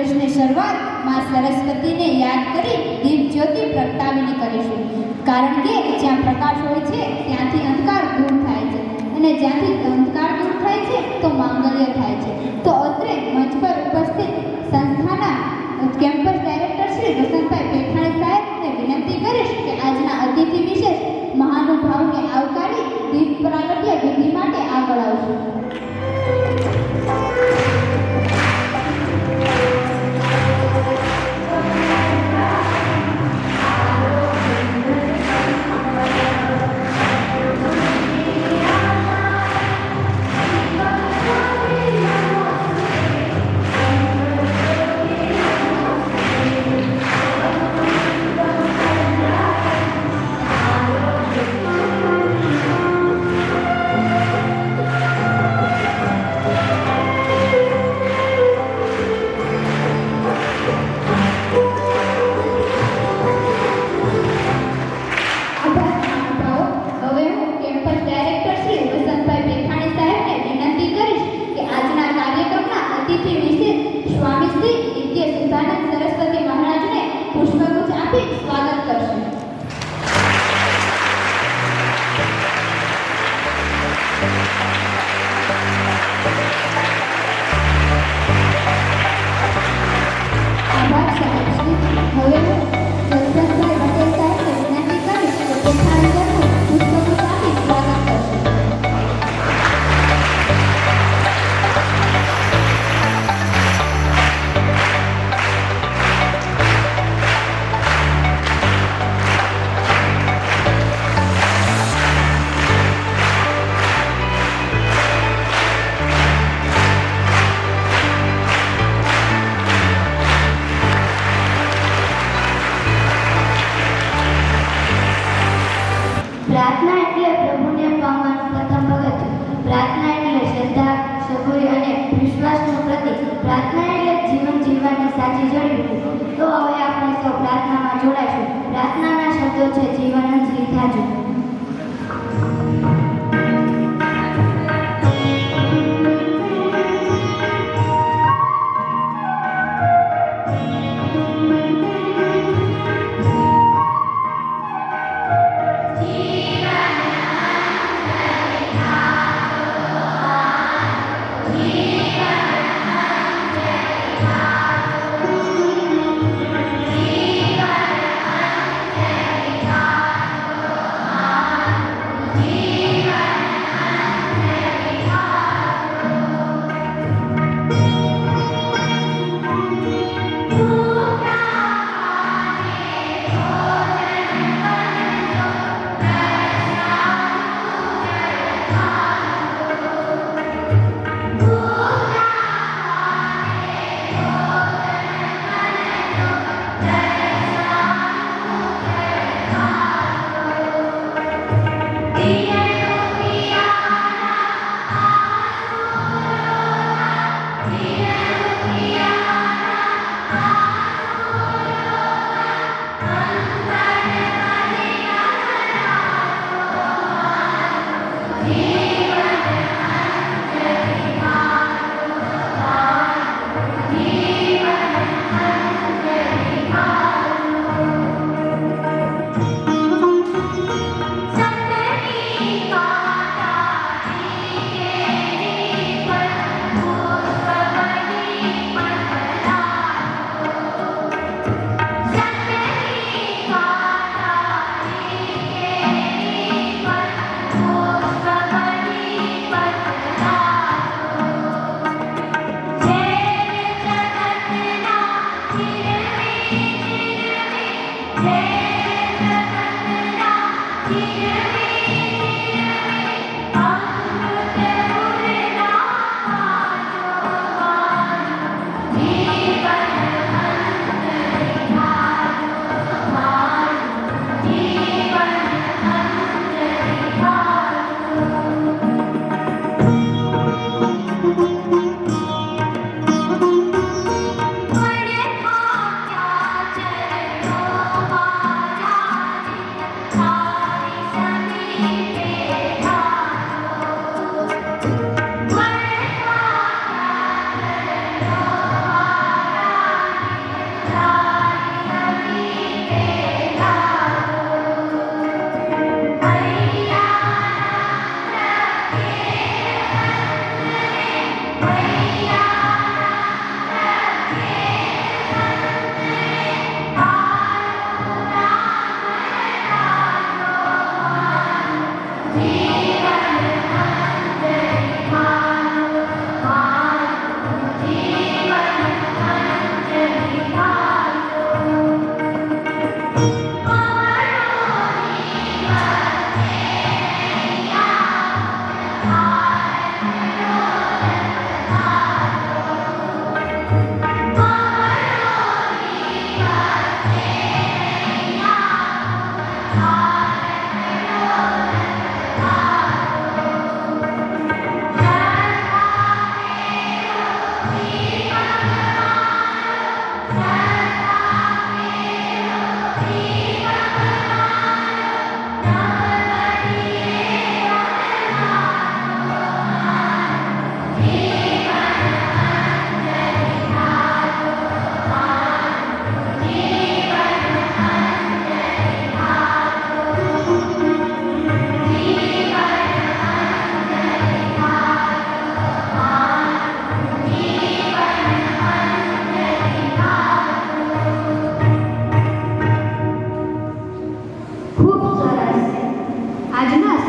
દિવસની શરૂઆત માં સરસ્વતીને યાદ કરી દીપ જ્યોતિ પ્રગટાવીને કરીશું, કારણ કે જ્યાં પ્રકાશ હોય છે ત્યાંથી અંધકાર દૂર થાય છે, અને જ્યાંથી અંધકાર દૂર થાય છે તો માંગલ્ય થાય છે. તો અત્રે મંચ પર ઉપસ્થિત સંસ્થાના કેમ્પસ ડાયરેક્ટર શ્રી વસંતભાઈ પેઠાણી સાહેબને વિનંતી કરીશ કે આજના અતિથિ વિશેષ મહાનુભાવને આવકારી દીપ પ્રાગટ્ય વિધિ માટે આગળ આવશે. પ્રાર્થના એટલે પ્રભુને પામવાનું પ્રથમ પગથિયું. પ્રાર્થના એટલે શ્રદ્ધા, સબૂરી અને વિશ્વાસનું પ્રતીક. પ્રાર્થના એટલે જીવન જીવવાની સાચી જડીબુટી. તો હવે આપણે સૌ પ્રાર્થનામાં જોડાઈશું. પ્રાર્થનાના શબ્દો છે જીવન અંજલિ થાજુ.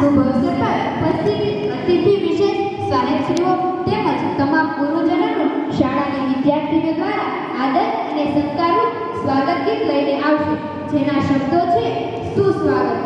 શુભ અવસર પર અતિથિ વિશેષ સાહેબશ્રીઓ તેમજ તમામ ગુરુજનોનું શાળાની વિદ્યાર્થીઓ દ્વારા આદર અને સત્કારરૂપ સ્વાગત ગીત લઈને આવશે, જેના શબ્દો છે સુસ્વાગત.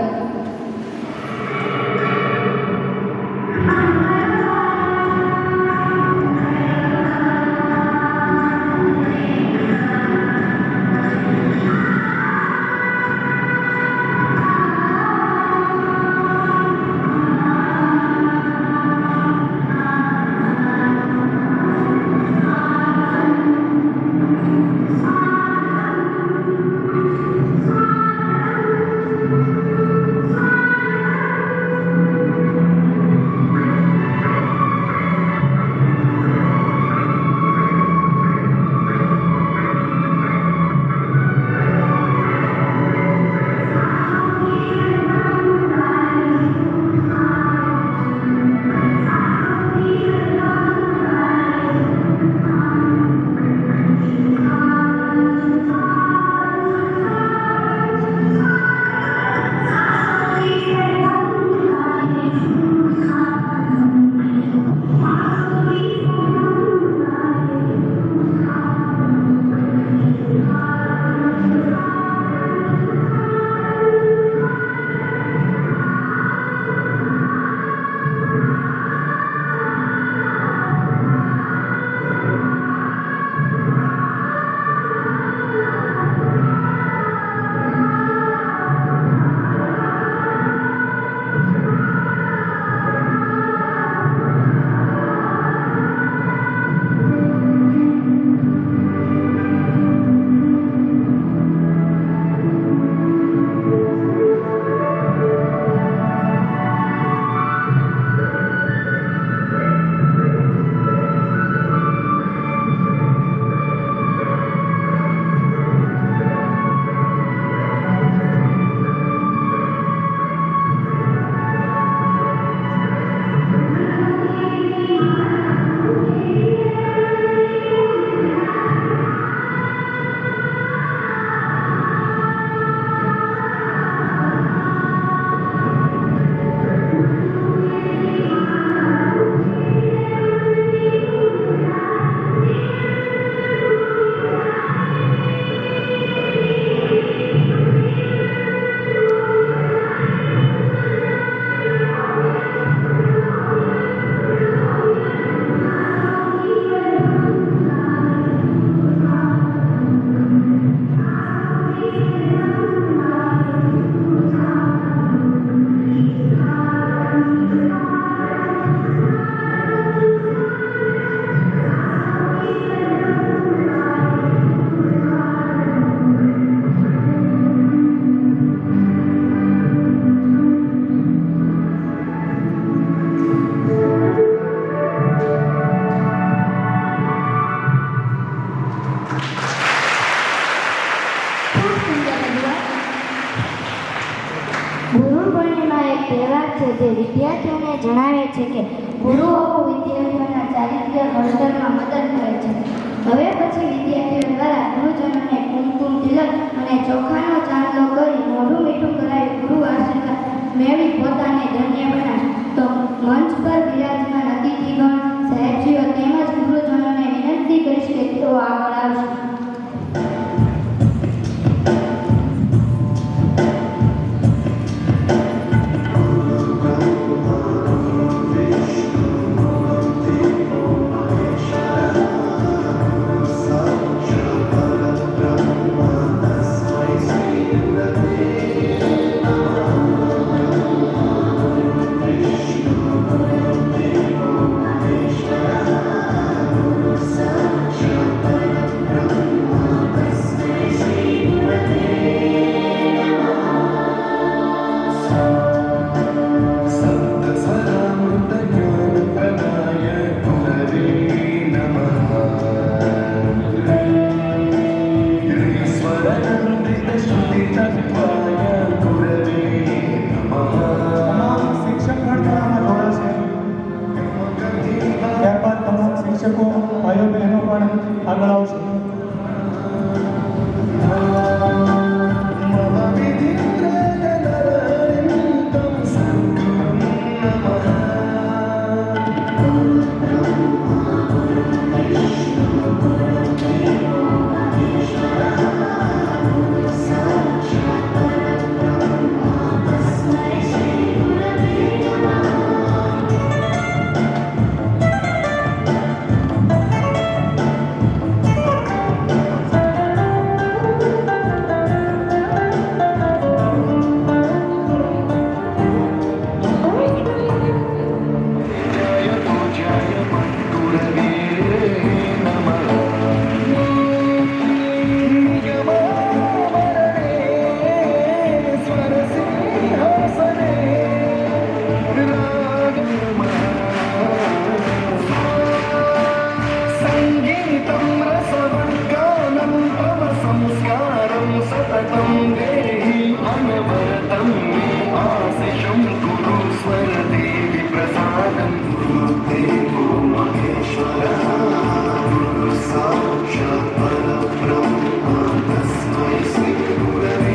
જે વિદ્યાર્થીઓને જણાવે છે કે ગુરુઓ વિદ્યાર્થીઓના ચારિત્ર્ય ઘડતરમાં મદદ કરે છે. હવે પછી વિદ્યાર્થીઓ દ્વારા ગુરુજનોને કુમકુમ તિલક અને ચોખાનો ચાંદલો કરી મોઢું મીઠું કરાવી ગુરુ આશીર્વાદ મેળવી પોતાને ધન્ય બનાવે. તો મંચ પર બિરાજમાન અતિથિગણ, સાહેબજીઓ તેમજ ગુરુજનોને વિનંતી કરીશ કે તેઓ આગળ આવશે. आशिषं कुरु स्वरदेवि प्रसादं गुरुदेवो महेश्वरः गुरु साक्षात् परब्रह्म तस्मै श्री गुरवे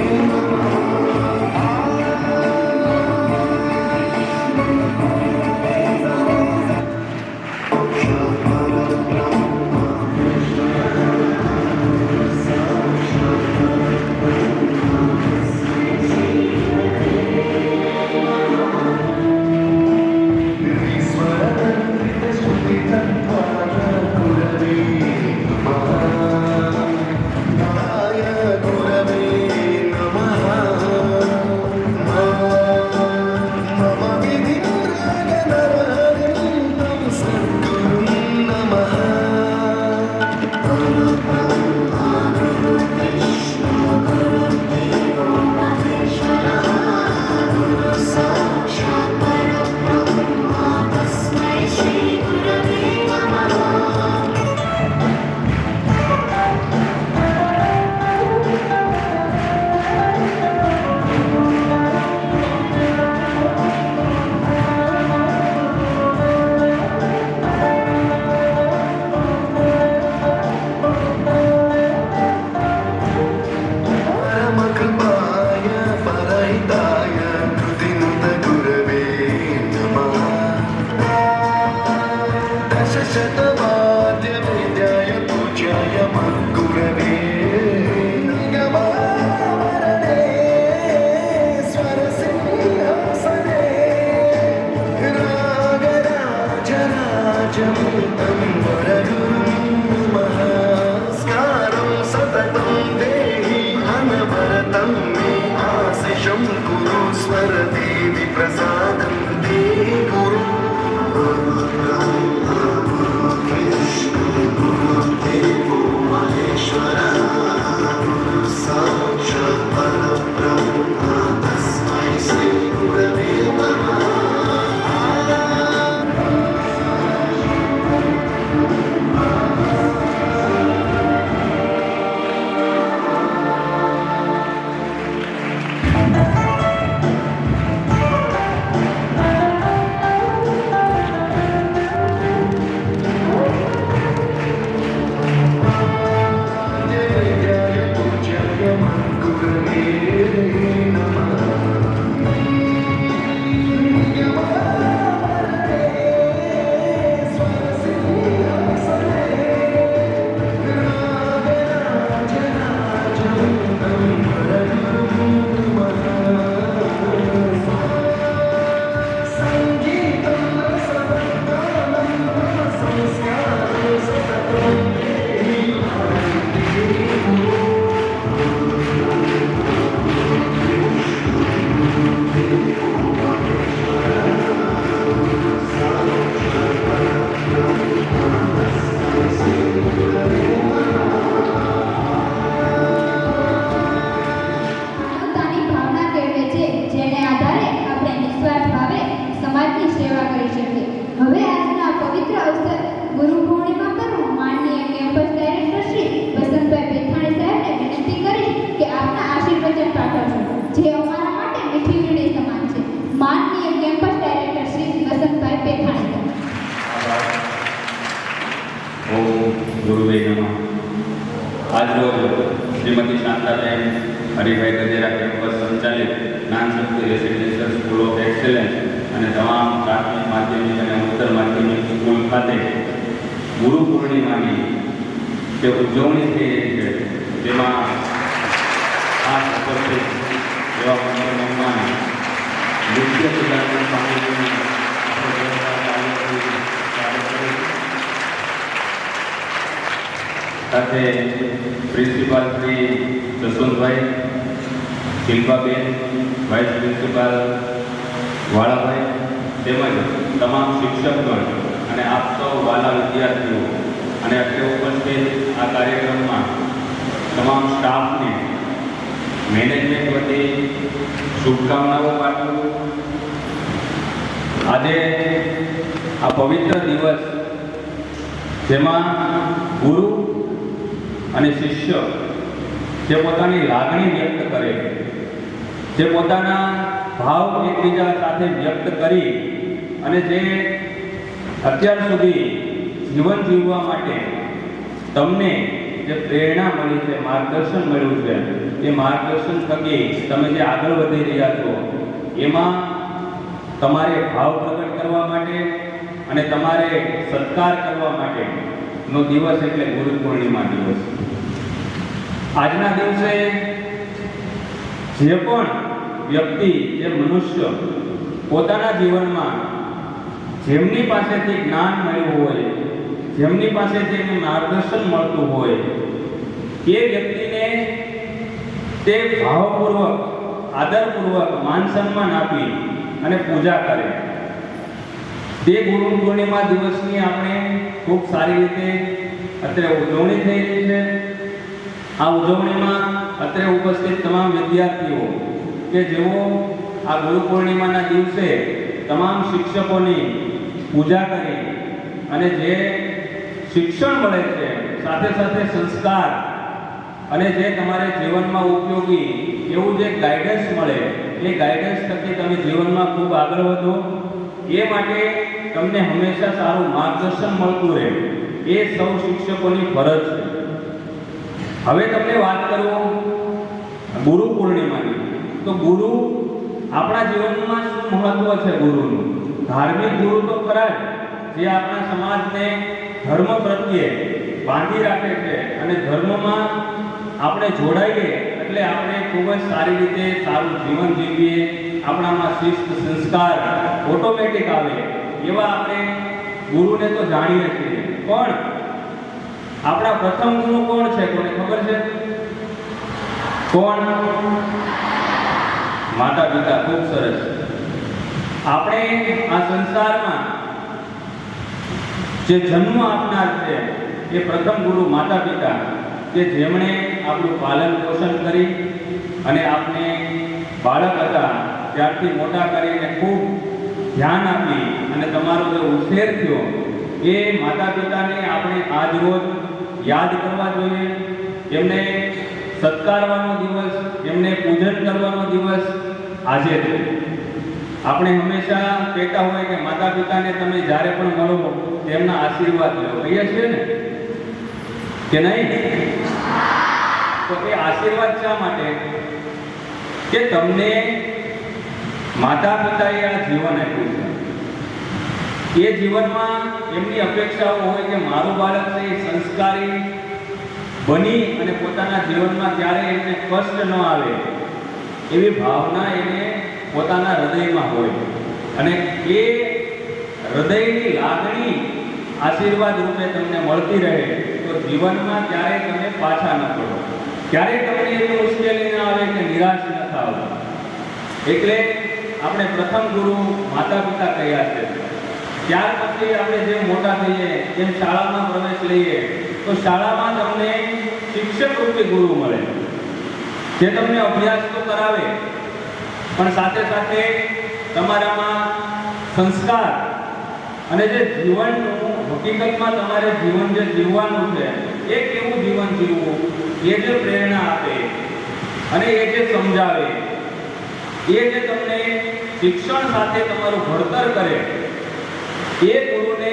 श्रीमती शांताबेन हरिभाई गजेरा कैंपस संचालित ज्ञान शक्ति रेसिडेंशियल स्कूल ऑफ एक्सेलेंस અને તમામ પ્રાથમિક માધ્યમિક અને ઉત્તર માધ્યમિક સ્કૂલ ખાતે ગુરુ પૂર્ણિમાની જે ઉજવણી થઈ રહી છે તેમાં ખાસ ઉપસ્થિત એવા મુખ્ય મહેમાન નૃત્ય સુધારણા સ્વામીજીની સાથે principal Shri Jaswantbhai, Shilpaben, vice principal Valabhai તેમજ તમામ શિક્ષકગણ અને આપ સૌ વાલા વિદ્યાર્થીઓ અને અત્રે ઉપસ્થિત આ કાર્યક્રમમાં તમામ સ્ટાફને મેનેજમેન્ટ વતી શુભકામનાઓ પાઠવું. આજે આ પવિત્ર દિવસ જેમાં ગુરુ અને શિષ્ય જે પોતાની લાગણી વ્યક્ત કરે જે પોતાના ભાવ એકબીજા સાથે વ્યક્ત કરી અને જે અત્યાર સુધી જીવન જીવવા માટે તમને જે પ્રેરણા મળી છે, માર્ગદર્શન મળ્યું છે, એ માર્ગદર્શન થકી તમે જે આગળ વધી રહ્યા છો એમાં તમારે ભાવ પ્રગટ કરવા માટે અને તમારે સત્કાર કરવા માટે નો દિવસ એટલે ગુરુ પૂર્ણિમા દિવસ. આજના દિવસે જે પણ વ્યક્તિ, જે મનુષ્ય પોતાના જીવનમાં જેમની પાસેથી જ્ઞાન મળ્યું હોય, જેમની પાસેથી એનું માર્ગદર્શન મળતું હોય, એ વ્યક્તિને તે ભાવપૂર્વક, આદરપૂર્વક માન સન્માન આપી અને પૂજા કરે. તે ગુરુ પૂર્ણિમા દિવસની આપણે ખૂબ સારી રીતે અત્યારે ઉજવણી થઈ રહી છે. આ ઉજવણીમાં અત્યારે ઉપસ્થિત તમામ વિદ્યાર્થીઓ કે જેઓ આ ગુરુ પૂર્ણિમાના દિવસે તમામ શિક્ષકોની પૂજા કરી અને જે શિક્ષણ મળે છે, સાથે સાથે સંસ્કાર અને જે તમારે જીવનમાં ઉપયોગી એવું જે ગાઈડન્સ મળે, એ ગાઈડન્સ થકી તમે જીવનમાં ખૂબ આગળ વધો, એ માટે તમને હંમેશા સારું માર્ગદર્શન મળતું રહે, એ સૌ શિક્ષકોની ફરજ છે. હવે તમને વાત કરું ગુરુ પૂર્ણિમાની. તો ગુરુ આપણા જીવનમાં શું મહત્વ છે ગુરુનું? ધાર્મિક ગુરુ તો ખરા જ, જે આપણા સમાજને ધર્મ પ્રત્યે બાંધી રાખે છે અને ધર્મમાં આપણે જોડાઈએ એટલે આપણે ખૂબ જ સારી રીતે સારું જીવન જીવીએ, આપણામાં શિસ્ત સંસ્કાર ઓટોમેટિક આવે, એવા આપણે ગુરુને તો જાણીએ છીએ. પણ આપણા પ્રથમ ગુરુ કોણ છે? કોને ખબર છે? કોણ? માતા પિતા. ખૂબ સરસ. આપણે આ સંસારમાં જે જન્મ આપનાર છે એ પ્રથમ ગુરુ માતા પિતા, કે જેમણે આપણું પાલન પોષણ કરી અને આપણે બાળક હતા ત્યારથી મોટા કરીને ખૂબ ધ્યાન આપી અને તમારો જે ઉછેર થયો, એ માતા પિતાને આપણે આજ રોજ યાદ કરવા જોઈએ. એમને સત્કારવાનો દિવસ, એમને પૂજન કરવાનો દિવસ આજે છે. આપણે હંમેશા કહેતા હોય કે માતા પિતાને તમે જ્યારે પણ મળો તેમના આશીર્વાદ લો, કહીએ છીએ ને કે નહીં? તો એ આશીર્વાદ શા માટે? કે તમને માતા પિતાએ આ જીવન આપ્યું છે, એ જીવનમાં એમની અપેક્ષાઓ હોય કે મારું બાળક છે એ સંસ્કારી બની અને પોતાના જીવનમાં ક્યારેય એમને કષ્ટ ન આવે એવી ભાવના એને પોતાના હૃદયમાં હોય, અને એ હૃદયની લાગણી આશીર્વાદ રૂપે તમને મળતી રહે તો જીવનમાં ક્યારેય તમે પાછા ન પડો, ક્યારેય તમને એવી મુશ્કેલી ન આવે કે નિરાશ ન થાવ. એટલે આપણે પ્રથમ ગુરુ માતા પિતા કહ્યા છે. ત્યાર પછી આપણે જેમ મોટા થઈએ જેમ શાળામાં પ્રવેશ લઈએ તો શાળામાં તમને શિક્ષક રૂપી ગુરુ મળે, જે તમને અભ્યાસ તો કરાવે પણ સાથે સાથે તમારામાં સંસ્કાર અને જે જીવનનું હકીકતમાં તમારે જીવન જે જીવવાનું છે એ કેવું જીવન જીવવું એ જે પ્રેરણા આપે અને એ જે સમજાવે, એ જે તમને શિક્ષણ સાથે તમારું ઘડતર કરે, એ ગુરુને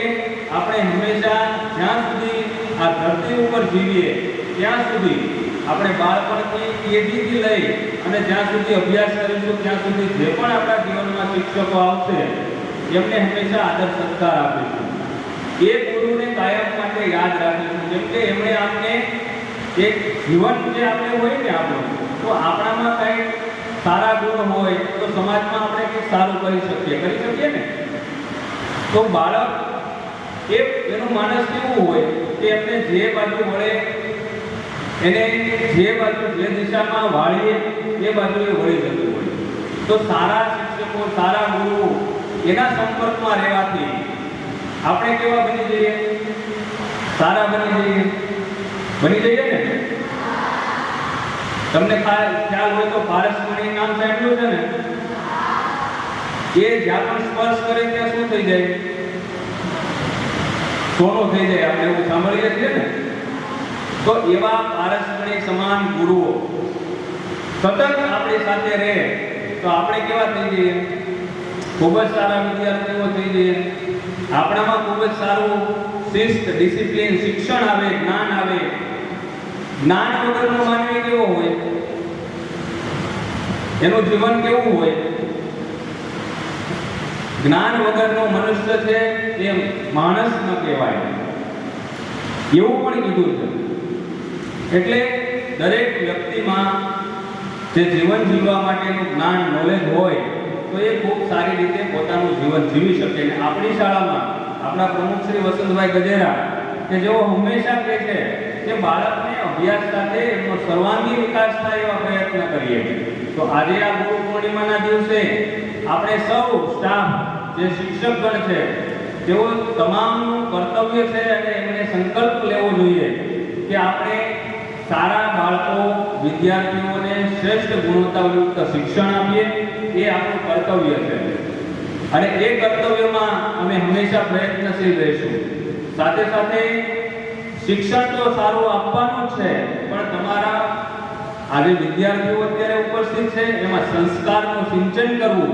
આપણે હંમેશા જ્યાં સુધી આ ધરતી ઉપર જીવીએ ત્યાં સુધી આપણે બાળપણથી કેજીથી લઈ અને જ્યાં સુધી અભ્યાસ કરીશું ત્યાં સુધી જે પણ આપણા જીવનમાં શિક્ષકો આવશે એમને હંમેશા આદર સત્કાર આપીશું. એ ગુરુને કાયમ માટે યાદ રાખીશું, જેમ કે એમણે આપણે એક જીવન જે આપણે હોય ને આપણું, તો આપણામાં કંઈક સારા ગુણ હોય તો સમાજમાં આપણે કંઈક સારું કરી શકીએ ને. તો બાળક એનું માનસ કેવું હોય કે એમને જે બાજુ વળે એને જે બાજુ જે દિશામાં વાળીએ એ બાજુ એ વળી જતું હોય. તો સારા શિક્ષકો, સારા ગુરુ એના સંપર્કમાં રહેવાથી આપણે કેવા બની જઈએ? સારા બની જઈએ ને. તમને ખ્યાલ હોય તો પારસમણી નામ સાંભળ્યું છે ને? એ જ્યાં પણ સ્પર્શ કરે ત્યાં શું થઈ જાય? સોનું થઈ જાય. આપણે એવું સાંભળીએ છીએ ને. તો એવા પારસમણી સમાન ગુરુઓ સતત આપણી સાથે રહે તો આપણે કેવા થઈ જઈએ? ખૂબ જ સારા વિદ્યાર્થીઓ થઈ જઈએ. આપણામાં ખૂબ જ સારું શિસ્ત, ડિસિપ્લિન, શિક્ષણ આવે, જ્ઞાન આવે. જ્ઞાન વગરનો માનવી કેવો હોય? એનું જીવન કેવું હોય? જ્ઞાન વગરનો મનુષ્ય છે એ માણસ ન કહેવાય, એવું પણ કીધું છે. એટલે દરેક વ્યક્તિમાં જે જીવન જીવવા માટેનું જ્ઞાન, નોલેજ હોય તો એ ખૂબ સારી રીતે પોતાનું જીવન જીવી શકે. અને આપણી શાળામાં આપણા પ્રમુખ શ્રી વસંતભાઈ ગજેરા કે જેઓ હંમેશા કહે છે કે બાળકને અભ્યાસ સાથે એનો સર્વાંગી વિકાસ થાય એવા પ્રયત્ન કરીએ. તો આજે આ ગુરુ પૂર્ણિમાના દિવસે આપણે સૌ સ્ટાફ, જે શિક્ષકગણ છે, તેઓ તમામનું કર્તવ્ય છે અને એમને સંકલ્પ લેવો જોઈએ કે આપણે સારા બાળકો, વિદ્યાર્થીઓને શ્રેષ્ઠ ગુણવત્તાયુક્ત શિક્ષણ આપીએ. એ આપણું કર્તવ્ય છે અને એ કર્તવ્યમાં અમે હંમેશા પ્રયત્નશીલ રહીશું. સાથે સાથે શિક્ષણ તો સારું આપવાનું જ છે, પણ તમારા આજે વિદ્યાર્થીઓ અત્યારે ઉપસ્થિત છે એમાં સંસ્કારનું સિંચન કરવું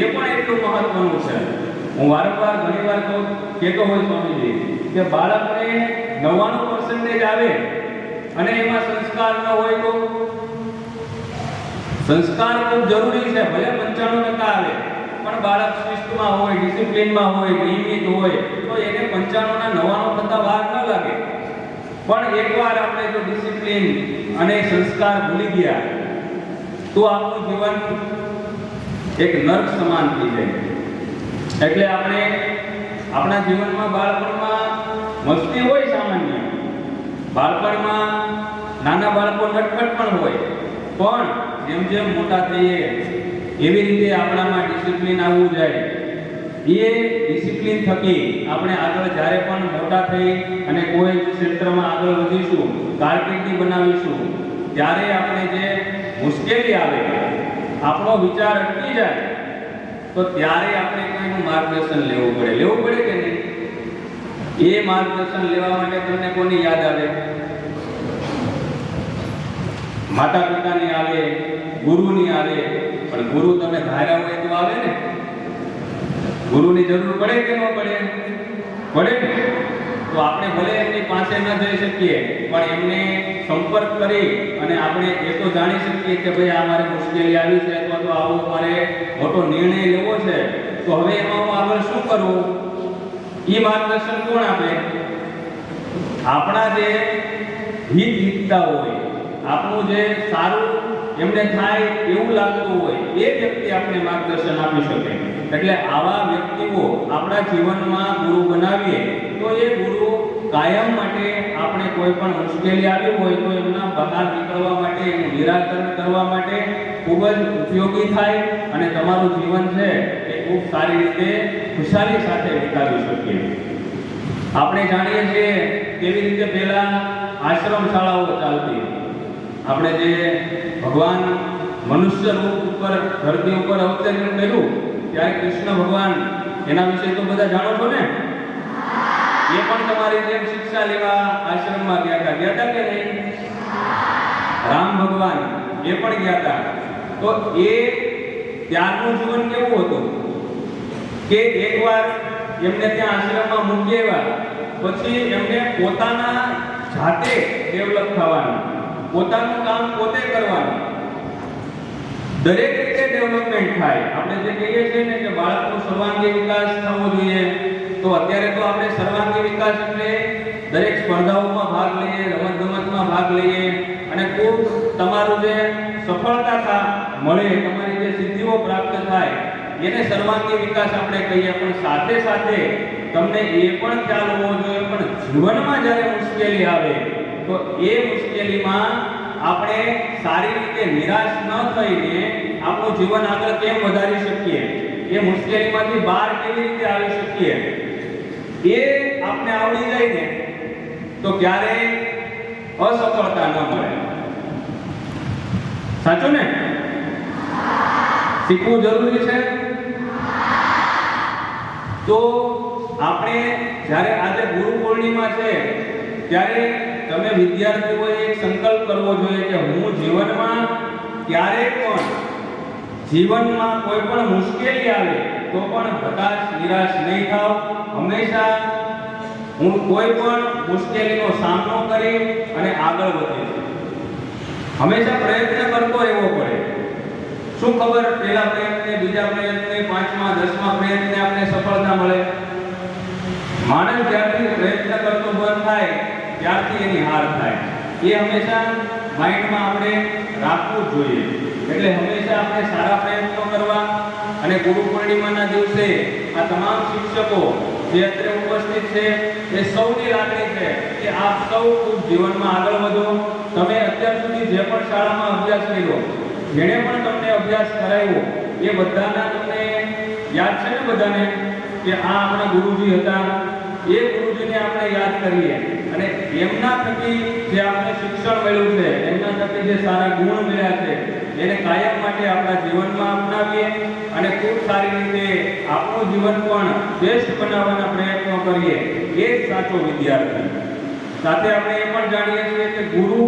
એ પણ એટલું મહત્વનું છે. હું વારંવાર ઘણીવાર કહેતો હોય સ્વામીજી કે બાળકને 99% આવે અને એમાં સંસ્કાર ન હોય તો સંસ્કાર ખૂબ જરૂરી છે. ભલે 95% આવે પણ બાળક શિસ્તમાં હોય, ડિસિપ્લિનમાં હોય, નિયમિત હોય તો એને 95% વાર ન લાગે. પણ એકવાર આપણે જો ડિસિપ્લિન અને સંસ્કાર ભૂલી ગયા તો આપણું જીવન એક નર્ક સમાન થઈ જાય. એટલે આપણે આપણા જીવનમાં બાળપણમાં મસ્તી હોય, સામાન્ય બાળપણમાં નાના બાળકો નટખટ પણ હોય, પણ જેમ જેમ મોટા થઈએ એવી રીતે આપણામાં ડિસિપ્લિન આવવું જાય. એ ડિસિપ્લિન થકી આપણે આગળ જ્યારે પણ મોટા થઈ અને કોઈ ક્ષેત્રમાં આગળ વધીશું, કારકિર્દી બનાવીશું, ત્યારે આપણે જે મુશ્કેલી આવે, આપણો વિચાર અટકી જાય, તો ત્યારે આપણે કોઈનું માર્ગદર્શન લેવું પડે કે નહીં? એ માર્ગદર્શન લેવા માટે તમને કોની યાદ આવે? માતા પિતાની આવે, ગુરુની આવે. પણ ગુરુ તમે ધાર્યા હોય તો આવે ને? ગુરુની જરૂર પડે કે ન પડે? પડે ને? તો આપણે ભલે એમની પાસે ન જઈ શકીએ પણ એમને સંપર્ક કરી અને આપણે એ તો જાણી શકીએ કે ભાઈ આ મારે મુશ્કેલી આવી છે અથવા તો આવો મારે મોટો નિર્ણય લેવો છે, તો હવે એમાં હું આગળ શું કરું? એ માર્ગદર્શન કોણ આપે? આપણા જે હિતતા હોય, આપણું જે સારું એમને થાય એવું લાગતું હોય એ વ્યક્તિ આપણે માર્ગદર્શન આપી શકે. એટલે આવા વ્યક્તિઓ આપણા જીવનમાં ગુરુ બનાવીએ તો એ ગુરુ કાયમ માટે આપણે કોઈ પણ મુશ્કેલી આવી હોય તો એમના બહાર નીકળવા માટે, એનું નિરાકરણ કરવા માટે ખૂબ જ ઉપયોગી થાય અને તમારું જીવન છે એ ખૂબ સારી રીતે ખુશાલી સાથે વિતાવી શકીએ. આપણે જાણીએ છીએ કેવી રીતે પહેલા આશ્રમ શાળાઓ ચાલતી. આપણે જે ભગવાન મનુષ્ય રૂપ ઉપર ધરતી ઉપર અવતરણ કર્યું ત્યારે કૃષ્ણ ભગવાન, એના વિશે તો બધા જાણો છો ને? એ પણ તમારી જેમ શિક્ષા લેવા આશ્રમમાં ગયા હતા કે નહીં? રામ ભગવાન એ પણ ગયા હતા. તો એ ત્યારનું જીવન કેવું હતું કે એકવાર એમને ત્યાં આશ્રમમાં મૂકી આવ્યા પછી એમને પોતાના જાતે ડેવલપ થવાનું, પોતાનું કામ પોતે કરવાનું, દરેક રીતે ડેવલપમેન્ટ થાય. આપણે જે કહીએ છીએ ને કે બાળકનો સર્વાંગી વિકાસ થવો જોઈએ, તો અત્યારે તો આપણે સર્વાંગી વિકાસ એટલે દરેક સ્પર્ધાઓમાં ભાગ લઈએ, રમતગમતમાં ભાગ લઈએ અને ખૂબ તમારું જે સફળતા મળે, તમારી જે સિદ્ધિઓ પ્રાપ્ત થાય એને સર્વાંગી વિકાસ આપણે કહીએ. પણ સાથે સાથે તમને એ પણ ખ્યાલ હોવો જોઈએ પણ જીવનમાં જ્યારે મુશ્કેલી આવે તો એ મુશ્કેલીમાં આપણે સારી રીતે નિરાશ ન થઈને આપણું જીવન આગળ કેમ વધારી શકીએ, એ મુશ્કેલીમાંથી બહાર કેવી રીતે આવી શકીએ, એ આપણે આવડી જાય ને તો ક્યારેય અસફળતા ન મળે. સાચું ને? શીખવું જરૂરી છે. તો આપણે જ્યારે આજે ગુરુ પૂર્ણિમા છે ત્યારે તમે વિદ્યાર્થીઓએ એક સંકલ્પ કરવો જોઈએ કે હું જીવનમાં ક્યારેય પણ જીવનમાં કોઈ પણ મુશ્કેલી આવે તો પણ હતાશ નિરાશ નહીં થાવ. હંમેશા હું કોઈ પણ મુશ્કેલીનો સામનો કરી અને આગળ વધીશ. હંમેશા પ્રયત્ન કરતો રહેવો પડે. શું ખબર પહેલા પ્રયત્ને, બીજા પ્રયત્ને, 5મા 10મા પ્રયત્ને આપણે સફળતા મળે. માણસ જ્યારથી પ્રયત્ન કરતો બંધ થાય ત્યારથી એની હાર થાય. એ હંમેશા માઇન્ડમાં આપણે રાખવું જ જોઈએ. એટલે હંમેશા આપણે સારા પ્રયત્નો કરવા. અને ગુરુ પૂર્ણિમાના દિવસે આ તમામ શિક્ષકો જે અત્યારે ઉપસ્થિત છે એ સૌની લાગણી છે કે આપ સૌ ખૂબ જીવનમાં આગળ વધો. તમે અત્યાર સુધી જે પણ શાળામાં અભ્યાસ કર્યો, જેણે પણ તમને અભ્યાસ કરાવ્યો, એ બધાના તમને યાદ છે ને બધાને કે આ આપણા ગુરુજી હતા. એ ગુરુજીને આપણે યાદ કરીએ અને એમના થકી જે આપણે શિક્ષણ મળ્યું છે, એમના થકી જે સારા ગુણ મળ્યા છે, એને કાયમ માટે આપણા જીવનમાં અપનાવીએ અને ખૂબ સારી રીતે આપણું જીવન પણ બેસ્ટ બનાવવાના પ્રયત્નો કરીએ. એ જ સાચો વિદ્યાર્થી. સાથે આપણે એ પણ જાણીએ છીએ કે ગુરુ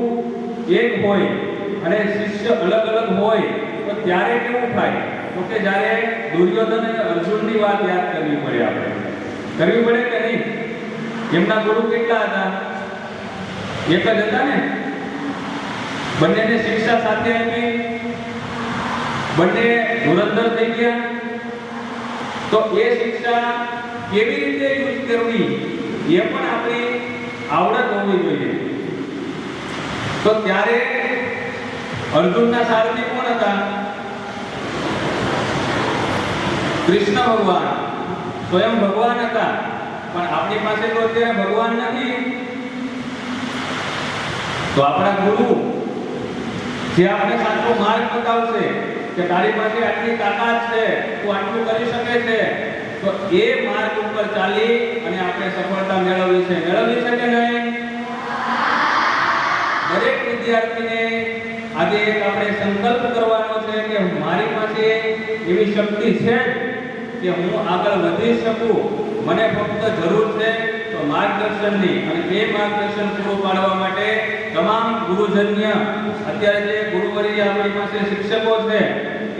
એક હોય અને શિષ્ય અલગ અલગ હોય તો ત્યારે કેવું થાય? તો કે જ્યારે દુર્યોધન અને અર્જુનની વાત યાદ કરવી પડે. આપણે કરવી પડે કે નહીં? એમના ગુરુ કેટલા હતા? એક જ હતા ને? બંનેને શિક્ષા સાથે આપી, બંને ધુરંધર થઈ ગયા. તો એ શિક્ષા કેવી રીતે યુઝ કરવી એ પણ આપણી આવડત હોવી જોઈએ. તો ત્યારે અર્જુનના સારથી કોણ હતા? કૃષ્ણ ભગવાન, સ્વયં ભગવાન હતા. પણ આપણી પાસે તો અત્યારે ભગવાન નથી. તો આપણા ગુરુ જે આપણે સાચો માર્ગ બતાવશે કે તારી પાસે આટલી તાકાત છે, તું આટલું કરી શકે છે, તો એ માર્ગ ઉપર ચાલી અને આપણે સફળતા મેળવવી છે. મેળવવી છે કે નહીં? દરેક વિદ્યાર્થીને આજે એક આપણે સંકલ્પ કરવાનો છે કે મારી પાસે એવી શક્તિ છે કે હું આગળ વધી શકું. મને ફક્ત જરૂર છે તો માર્ગદર્શનની, અને એ માર્ગદર્શન પૂરું પાડવા માટે તમામ ગુરુજન્ય, અત્યારે જે ગુરુવર્ય આપણી પાસે શિક્ષકો છે,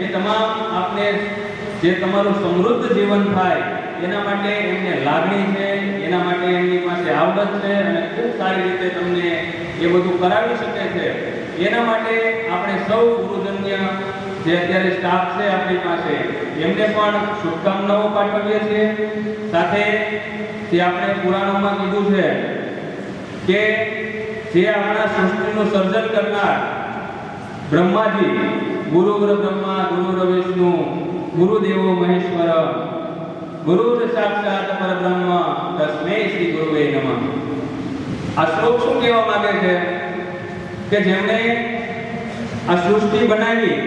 એ તમામ આપણે જે તમારું સમૃદ્ધ જીવન થાય એના માટે એમને લાગણી છે, એના માટે એમની પાસે આવડત છે અને ખૂબ સારી રીતે તમને એ બધું કરાવી શકે છે. એના માટે આપણે સૌ ગુરુજન્ય જે અત્યારે સ્ટાફ છે આપણી પાસે, એમને પણ શુભકામનાઓ પાઠવીએ છીએ. સાથે જે આપણે પુરાણોમાં કીધું છે કે જે આપણા સૃષ્ટિનું સર્જન કરનાર બ્રહ્માજી, ગુરુર બ્રહ્મા ગુરુર વિષ્ણુ ગુરુદેવો મહેશ્વર ગુરુર સાક્ષાત પરબ્રહ્મ તસ્મૈ શ્રી ગુરુવે નમઃ. આ શ્લોક શું કહેવા માંગે છે? કે જેમણે આ સૃષ્ટિ બનાવી,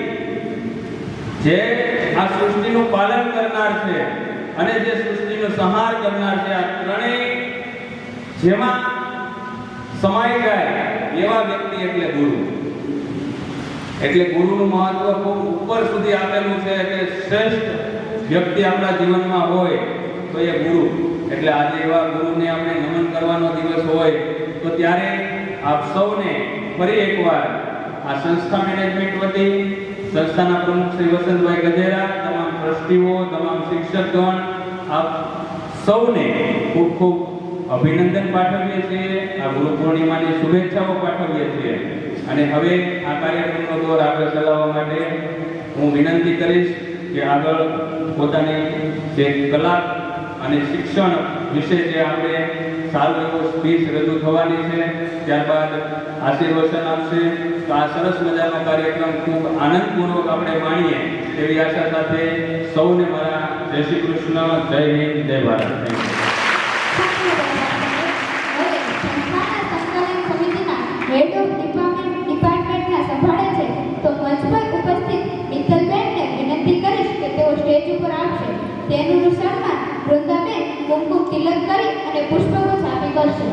જે આ સૃષ્ટિનું પાલન કરનાર છે અને જે સૃષ્ટિનો સંહાર કરનાર છે, આ ત્રણેય જેમાં સમાઈ જાય એવા વ્યક્તિ એટલે ગુરુ. એટલે ગુરુનું મહત્વ ખૂબ ઉપર સુધી આપેલું છે કે શ્રેષ્ઠ વ્યક્તિ આપણા જીવનમાં હોય તો એ ગુરુ. એટલે આજે એવા ગુરુને આપણે નમન કરવાનો દિવસ હોય તો ત્યારે આપ સૌને ફરી એકવાર આ સંસ્થા મેનેજમેન્ટ વતી સંસ્થાના પ્રમુખ શ્રી વસંતભાઈ ગજેરા, તમામ ટ્રસ્ટીઓ, તમામ શિક્ષકગણ, આપ સૌને ખૂબ ખૂબ અભિનંદન પાઠવીએ છીએ. આ ગુરુ પૂર્ણિમાની શુભેચ્છાઓ પાઠવીએ છીએ. અને હવે આ કાર્યક્રમનો દોર આગળ ચલાવવા માટે હું વિનંતી કરીશ કે આગળ પોતાની જે કલા અને શિક્ષણ વિશે જે આપણે સારું એવો સ્પીચ રજૂ થવાની છે, ત્યારબાદ આશીર્વચન આપશે. તો આ સરસ મજાનો કાર્યક્રમ ખૂબ આનંદપૂર્વક આપણે માણીએ એવી આશા સાથે સૌને મારા જય શ્રી કૃષ્ણ, જય હિન્દ, જય Bharat. Thank you. Head of ડિપાર્ટમેન્ટના સંભાળે છે તો મંચ પર ઉપસ્થિત મિત્તલબેનને વિનંતી કરીશ કે તેઓ સ્ટેજ ઉપર આવશે. તેનું સન્માન વૃંદાબેન કુમકુમ તિલક કરી અને પુષ્પગુચ્છ આપી કરશે.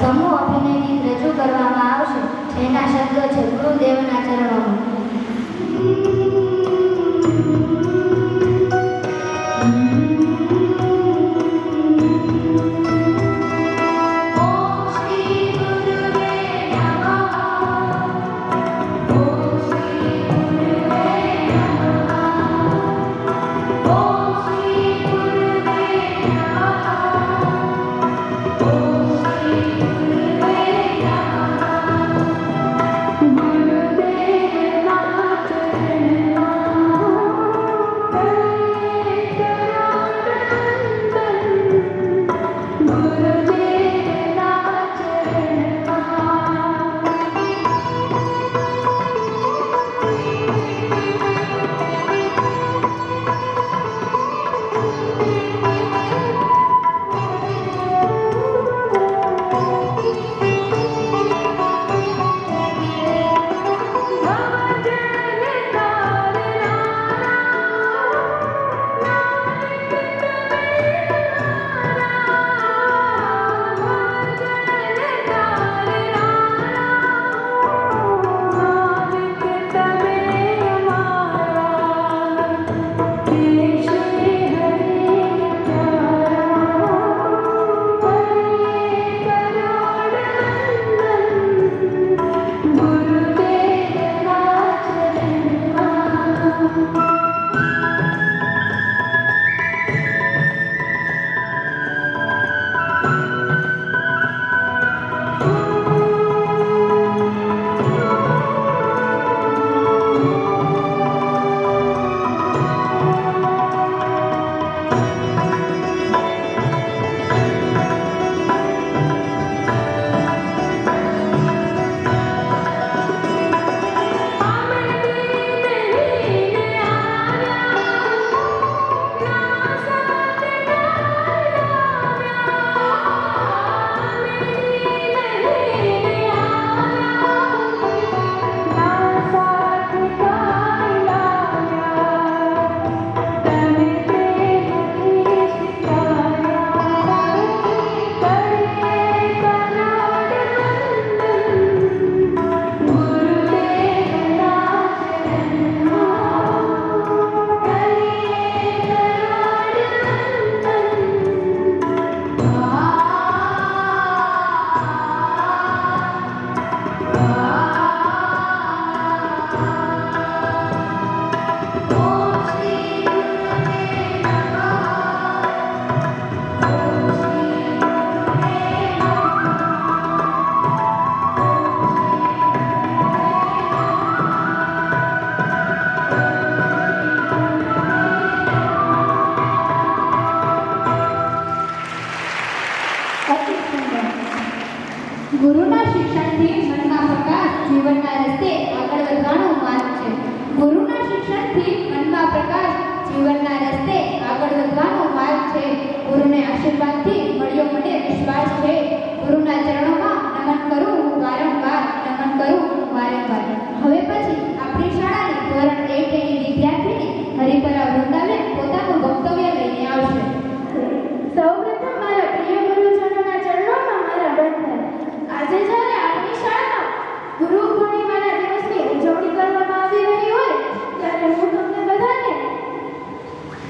સમૂહ અભિનય ગીત રજૂ કરવામાં આવશે, જેના શબ્દો છે ગુરુદેવના ચરણોમાં.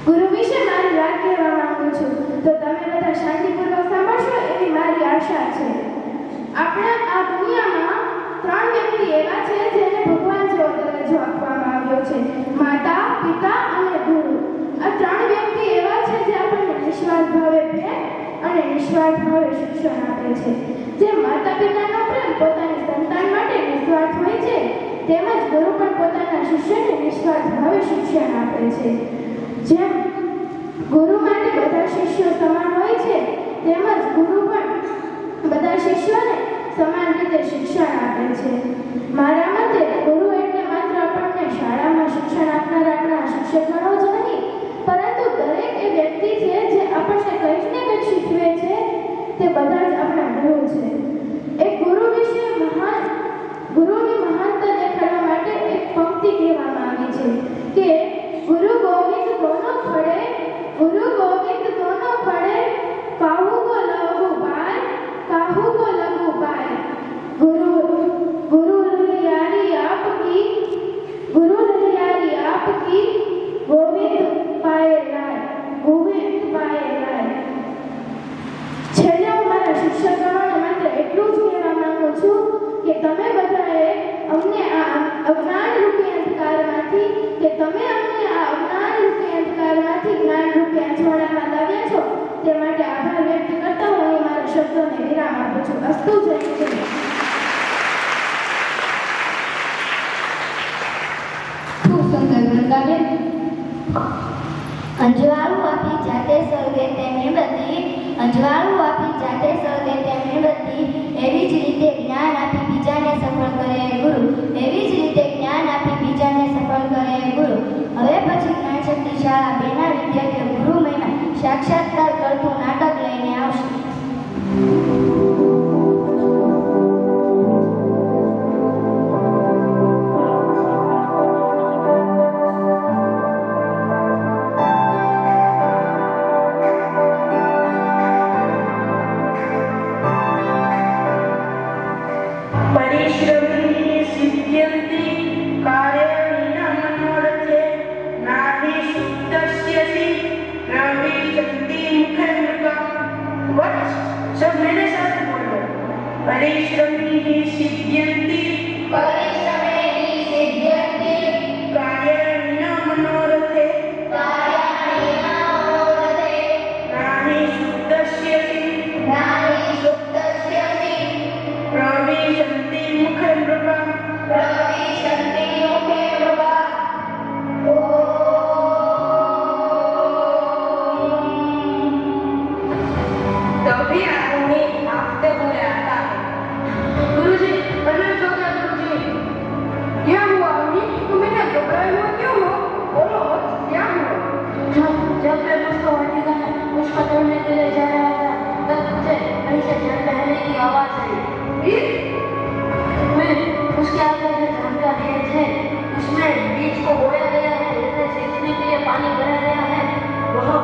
ગુરુ વિશે મારી વાત કહેવા માંગુ છું, તો તમે બધા શાંતિપૂર્વક સાંભળશો એવી મારી આશા છે. આપણા આ દુનિયામાં 3 વ્યક્તિ એવા છે જેને ભગવાન જેવો દરજ્જો આપવામાં આવ્યો છે: માતા, પિતા અને ગુરુ. આ 3 વ્યક્તિ એવા છે જે આપણને નિસ્વાર્થ ભાવે પ્રેમ અને નિસ્વાર્થ ભાવે શિક્ષણ આપે છે. જે માતા પિતાનો પ્રેમ પોતાની સંતાન માટે નિસ્વાર્થ હોય છે, તેમજ ગુરુ પણ પોતાના શિષ્યને નિસ્વાર્થ ભાવે શિક્ષણ આપે છે. જેમ ગુરુ માટે બધા શિષ્યો સમાન હોય છે, તેમજ ગુરુ પણ બધા શિષ્યોને સમાન રીતે શિક્ષણ આપે છે. મારા મતે ગુરુ એટલે માત્ર આપણને શાળામાં શિક્ષણ આપનારા આપણા શિક્ષકગણો જ નહીં, પરંતુ દરેક એ વ્યક્તિ છે જે આપણને કંઈક ને કંઈક શીખવે છે. તે બધા જ આપણા ગુરુ છે. એક ગુરુ વિશે ગુરુની મહાનતા દેખાડવા માટે એક પંક્તિ કહેવામાં આવી છે કે गुरु गोविंद दोनों खड़े, गुरु गोविंद दोनों खड़े, काहू को लघु पाए, काहू को लघु पाए. गुरु लहरियारी आपकी, गोविंद पाए लाए, गोविंद पाए लाए. છેલ્લે હું મારા શિક્ષકોને માત્ર એટલું જ કહેવા માંગુ છું કે તમે બધાએ અમને આ અજ્ઞાન રૂપી અંધકારમાંથી જ્ઞાન રૂપી અજવાળામાં લાવ્યા છો, તે માટે આભાર વ્યક્ત કરતા હું અહીં મારા શબ્દોને વિરામ આપું છું. અસ્તુ જય શ્રી. ખૂબ સુંદર વૃંદાબેન. અંજવાળું આપી જાતે સળગે તેમની બધી, અંજવાળું આપી જાતે સળગે તેમની બધી. એવી જ રીતે જ્ઞાન આપી બીજાને સફળ કરે ગુરુ, એવી જ રીતે જ્ઞાન આપી બીજાને સફળ કરે ગુરુ. હવે પછી જ્ઞાન શક્તિ શાળા 2 ના વિદ્યાર્થીઓ ગુરુ મહિમા સાક્ષાત્કાર કરતું નાટક લઈને આવશે. सब मेरे साथ बोलो. परिश्रमी सिद्ध्यन्ति, પરિશ્રમેણ સિદ્ધ્યન્તિ, કાર્યેण मनोरथे, नाहि सुप्तस्यसि, प्रविशन्ति मुखे नृपा, तभी आदमी नाचते हुए आता है. गुरुजी, प्रणाम हो गया गुरुजी. क्या हुआ अभी? तुम इतना घबराए हुए क्यों हो? बोलो क्या हुआ? जब मैं उसको हटिका उसको तोड़ने के लिए जा रहा था, तब मुझे कहीं से जल बहने की आवाज आई. मैं उसके आगे जो धान का खेत है, उसमें बीज को बोया गया है, जिसमें सींचने के लिए पानी भरा गया है. वहाँ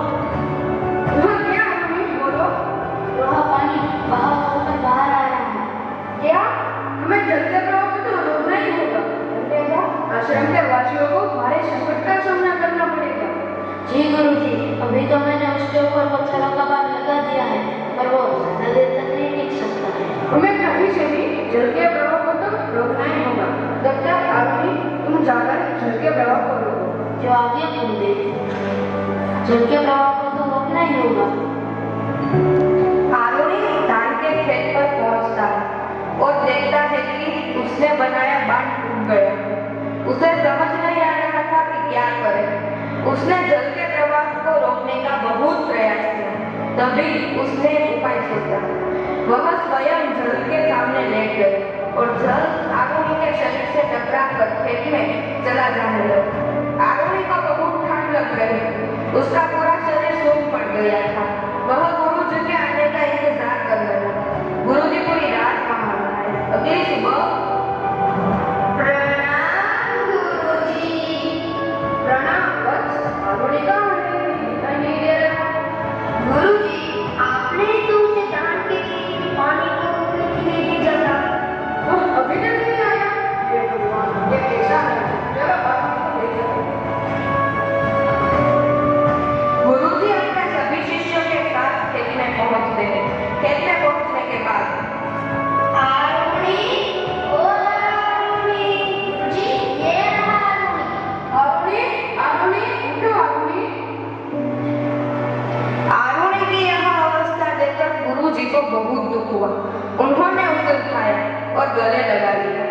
क्या अभी? बोलो. वह पानी बहाव होकर बाहर आ रहा है. क्या हमें जलते प्रवाह को तो रोकना ही होगा? आश्रम के वासियों को भारी संकट का सामना करना पड़ेगा. जी गुरुजी, अभी तो मैंने उसके ऊपर पत्थरों का बाग लगा दिया है, पर वो ज्यादा देर तक नहीं टिक सकता है. हमें कहीं से भी जल के प्रवाह को तो रोकना ही होगा. तब तक आदमी तुम जाकर जल के प्रवाह को रोको. जो आगे गुरुदेव, जल के प्रवाह को तो रोकना ही होगा. आरोही धान के खेत पर पहुंचता है और देखता है कि उसने बनाया बांध टूट गया. उसे समझ नहीं आ रहा था कि क्या करे. उसने जल के प्रवाह को रोकने का बहुत प्रयास किया. तभी उसने एक उपाय सोचा. वह स्वयं जल के सामने लेट गए और जल आरोही के शरीर से टकराकर खेत में चला जाने लगा. आरोही को बहुत ठंड लग रही. उसका पूरा शरीर सूख पड़ गया था. वह गुरुजी के आने का इंतजार कर रहा था. गुरुजी पूरी रात वहां रहे. अगली सुबह प्रणाम गुरुजी. प्रणाम वत्स. आरोही कहाँ है? दिखाई नहीं दे रहा. गुरुजी, आपने तो उसे दान के पानी को नहीं भेजा था. वह अभी तक नहीं आया. ये भगवान, ये कैसा है? चलो बात को देखो. बहुत दुख हुआ। उन्होंने उसे उठाया और गले लगा लिया।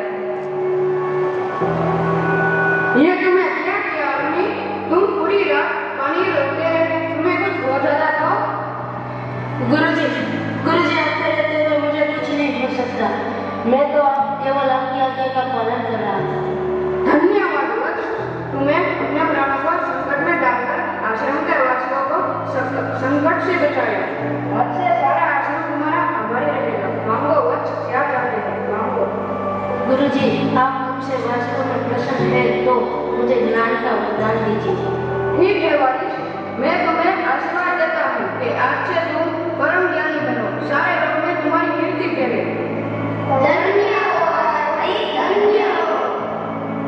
ये तुम्हें क्या किया आदमी? तुम पूरी रात पानी रोकते रहे, तुम्हें कुछ हो जाता था? गुरुजी आपके रहते हुए मुझे कुछ नहीं हो सकता। मैं तो केवल आपकी आज्ञा का पालन कर रहा था। धन्यवाद वत्स, तुम्हें अपने प्राणों को संकट में डालकर आश्रम के वासियों को संकट से बचाया। आज से सारा आश्रम तुम्हारा आभारी रहेगा। मांगो वत्स, क्या चाहते हैं मांगो। गुरुजी, आप मुझसे वास्तव में प्रसन्न है तो मुझे ज्ञान का वरदान दीजिए। ठीक है वालिश, मैं तुम्हें आशीर्वाद देता हूँ कि आज से तुम परम ज्ञानी बनो, सारे लोग में तुम्हारी कीर्ति करें। धन्य हो भाई, धन्य हो।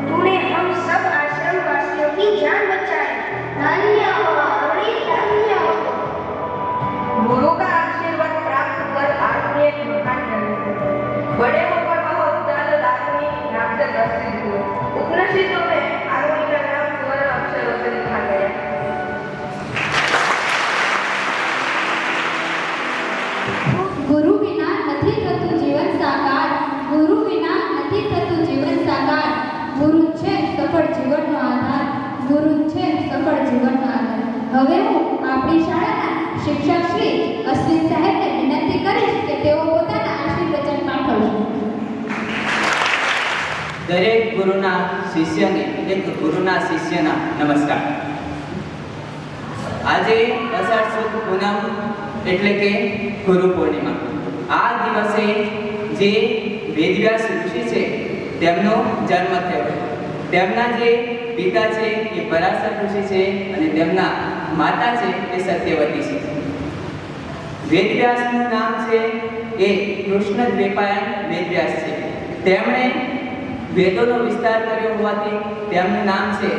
तूने हम सब आश्रम वासियों की जान बचाई। धन्य हो भाई, धन्य हो। गुरु का आशीर्वाद प्राप्त कर आदमी एक महान बने। बड़े होकर वह उद्दालक आदमी नाम से प्रसिद्ध हुए। उपनिषदों में आरोही का नाम स्वर्ण अक्षरों से लिखा गया। ગુરુ વિના નથી થતું જીવન સાકાર. ગુરુ વિના નથી થતું જીવન સાકાર. ગુરુ છે સફળ જીવનનો આધાર. ગુરુ છે સફળ જીવનનો આધાર. હવે હું આપણી શાળાના શિક્ષક શ્રી અશ્વિન સાહેબને વિનંતી કરીશ કે તેઓ પોતાના આશીર્વચન પાઠવશે. દરેક ગુરુના શિષ્યને એક ગુરુના શિષ્યના નમસ્કાર. આજે અષાઢ સુદ પૂનમ એટલે કે ગુરુ પૂર્ણિમા. આ દિવસે જે વેદવ્યાસ ઋષિ છે તેમનો જન્મ થયો. તેમના જે પિતા છે એ પરાશર ઋષિ છે અને તેમના માતા છે એ સત્યવતી છે. વેદવ્યાસનું નામ છે એ કૃષ્ણ દ્વૈપાયન વેદવ્યાસ છે. તેમણે વેદોનો વિસ્તાર કર્યો હોવાથી તેમનું નામ છે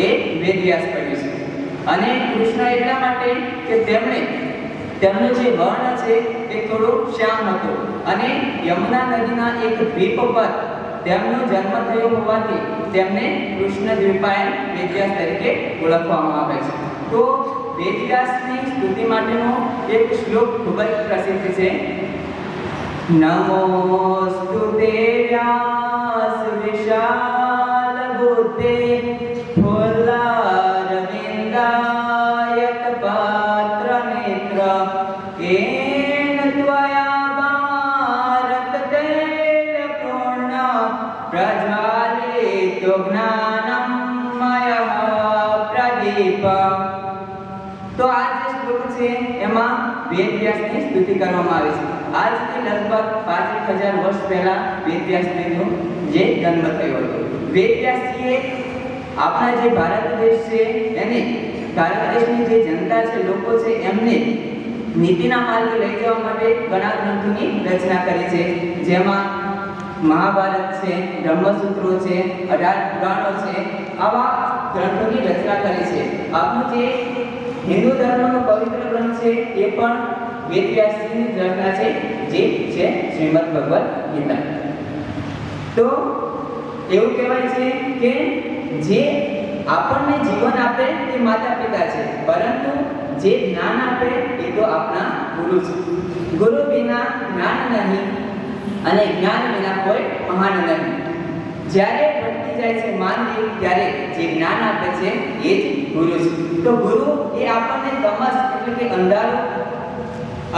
એ વેદવ્યાસ પડ્યું છે. અને કૃષ્ણ એટલા માટે કે તેમનો જે વર્ણ છે એ થોડો શ્યામ હતો અને યમુના નદીના એક દ્વીપ પર તેમનો જન્મ થયો હોવાથી તેમને કૃષ્ણ દ્વૈપાયન વેદવ્યાસ તરીકે ઓળખવામાં આવે છે. તો વેદવ્યાસની સ્તુતિ માટેનો એક શ્લોક ખૂબ જ પ્રસિદ્ધ છે. નમોસ્તુતે વ્યાસ વિશાલ બુદ્ધે ફુલ્લારવિંદાયત પાત્ર નેત્ર કેન ત્વયા ભારત તૈલ પૂર્ણ પ્રજ્વાલિતો જ્ઞાનમય પ્રદીપ. તો આ જે શ્લોક છે એમાં વેદવ્યાસની સ્તુતિ કરવામાં આવે છે. આજથી લગભગ 65,000 વર્ષ પહેલા વેદવ્યાસજીનો જે જન્મ થયો હતો. વેદવ્યાસજીએ આપણા જે ભારત દેશ છે એને ભારત દેશની જે જનતા છે, લોકો છે, એમને નીતિના માર્ગે લઈ જવા માટે ઘણા ગ્રંથોની રચના કરી છે. જેમાં મહાભારત છે, બ્રહ્મસૂત્રો છે, 18 પુરાણો છે. આવા ગ્રંથોની રચના કરી છે. આપણું જે હિન્દુ ધર્મનો પવિત્ર ગ્રંથ છે એ પણ વેદવ્યાસજીની રચના છે, જે છે શ્રીમદ ભગવદ ગીતા. તો એવું કહેવાય છે કે જે આપણને જીવન આપે તે માતા પિતા છે, પરંતુ જે જ્ઞાન આપે એ તો આપણા ગુરુ છે. ગુરુ વિના જ્ઞાન નહીં અને જ્ઞાન વિના કોઈ મહાન નહીં. જ્યારે ભટકી જાય છે માનવી ત્યારે જે જ્ઞાન આપે છે એ જ ગુરુ છે. તો ગુરુ એ આપણને તમસ એટલે કે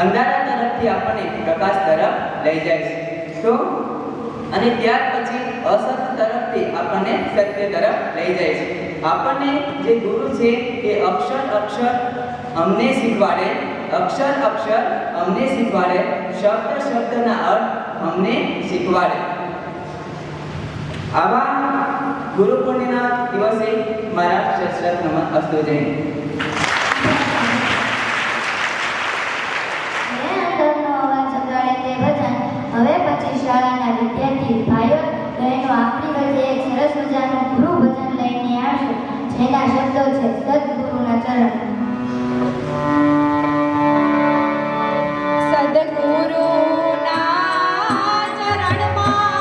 અંધારા તરફથી આપણને પ્રકાશ તરફ લઈ જાય છે. તો અને ત્યાર પછી અસત તરફથી આપણને સત્ય તરફ લઈ જાય છે. આપણને જે ગુરુ છે એ અક્ષર અમને શીખવાડે, શબ્દના અર્થ અમને શીખવાડે. આવા ગુરુ પૂર્ણિમા દિવસે મારા સશ્રત નમન અસ્તુ. જય હિન્દ. હવે પછી શાળાના વિદ્યાર્થી ભાઈઓ બહેનો આપણી વચ્ચે એક સરસ મજાનું ગુરુ ભજન લઈને આવશે, જેના શબ્દો છે સદગુરુના ચરણ. સદગુરુના ચરણમાં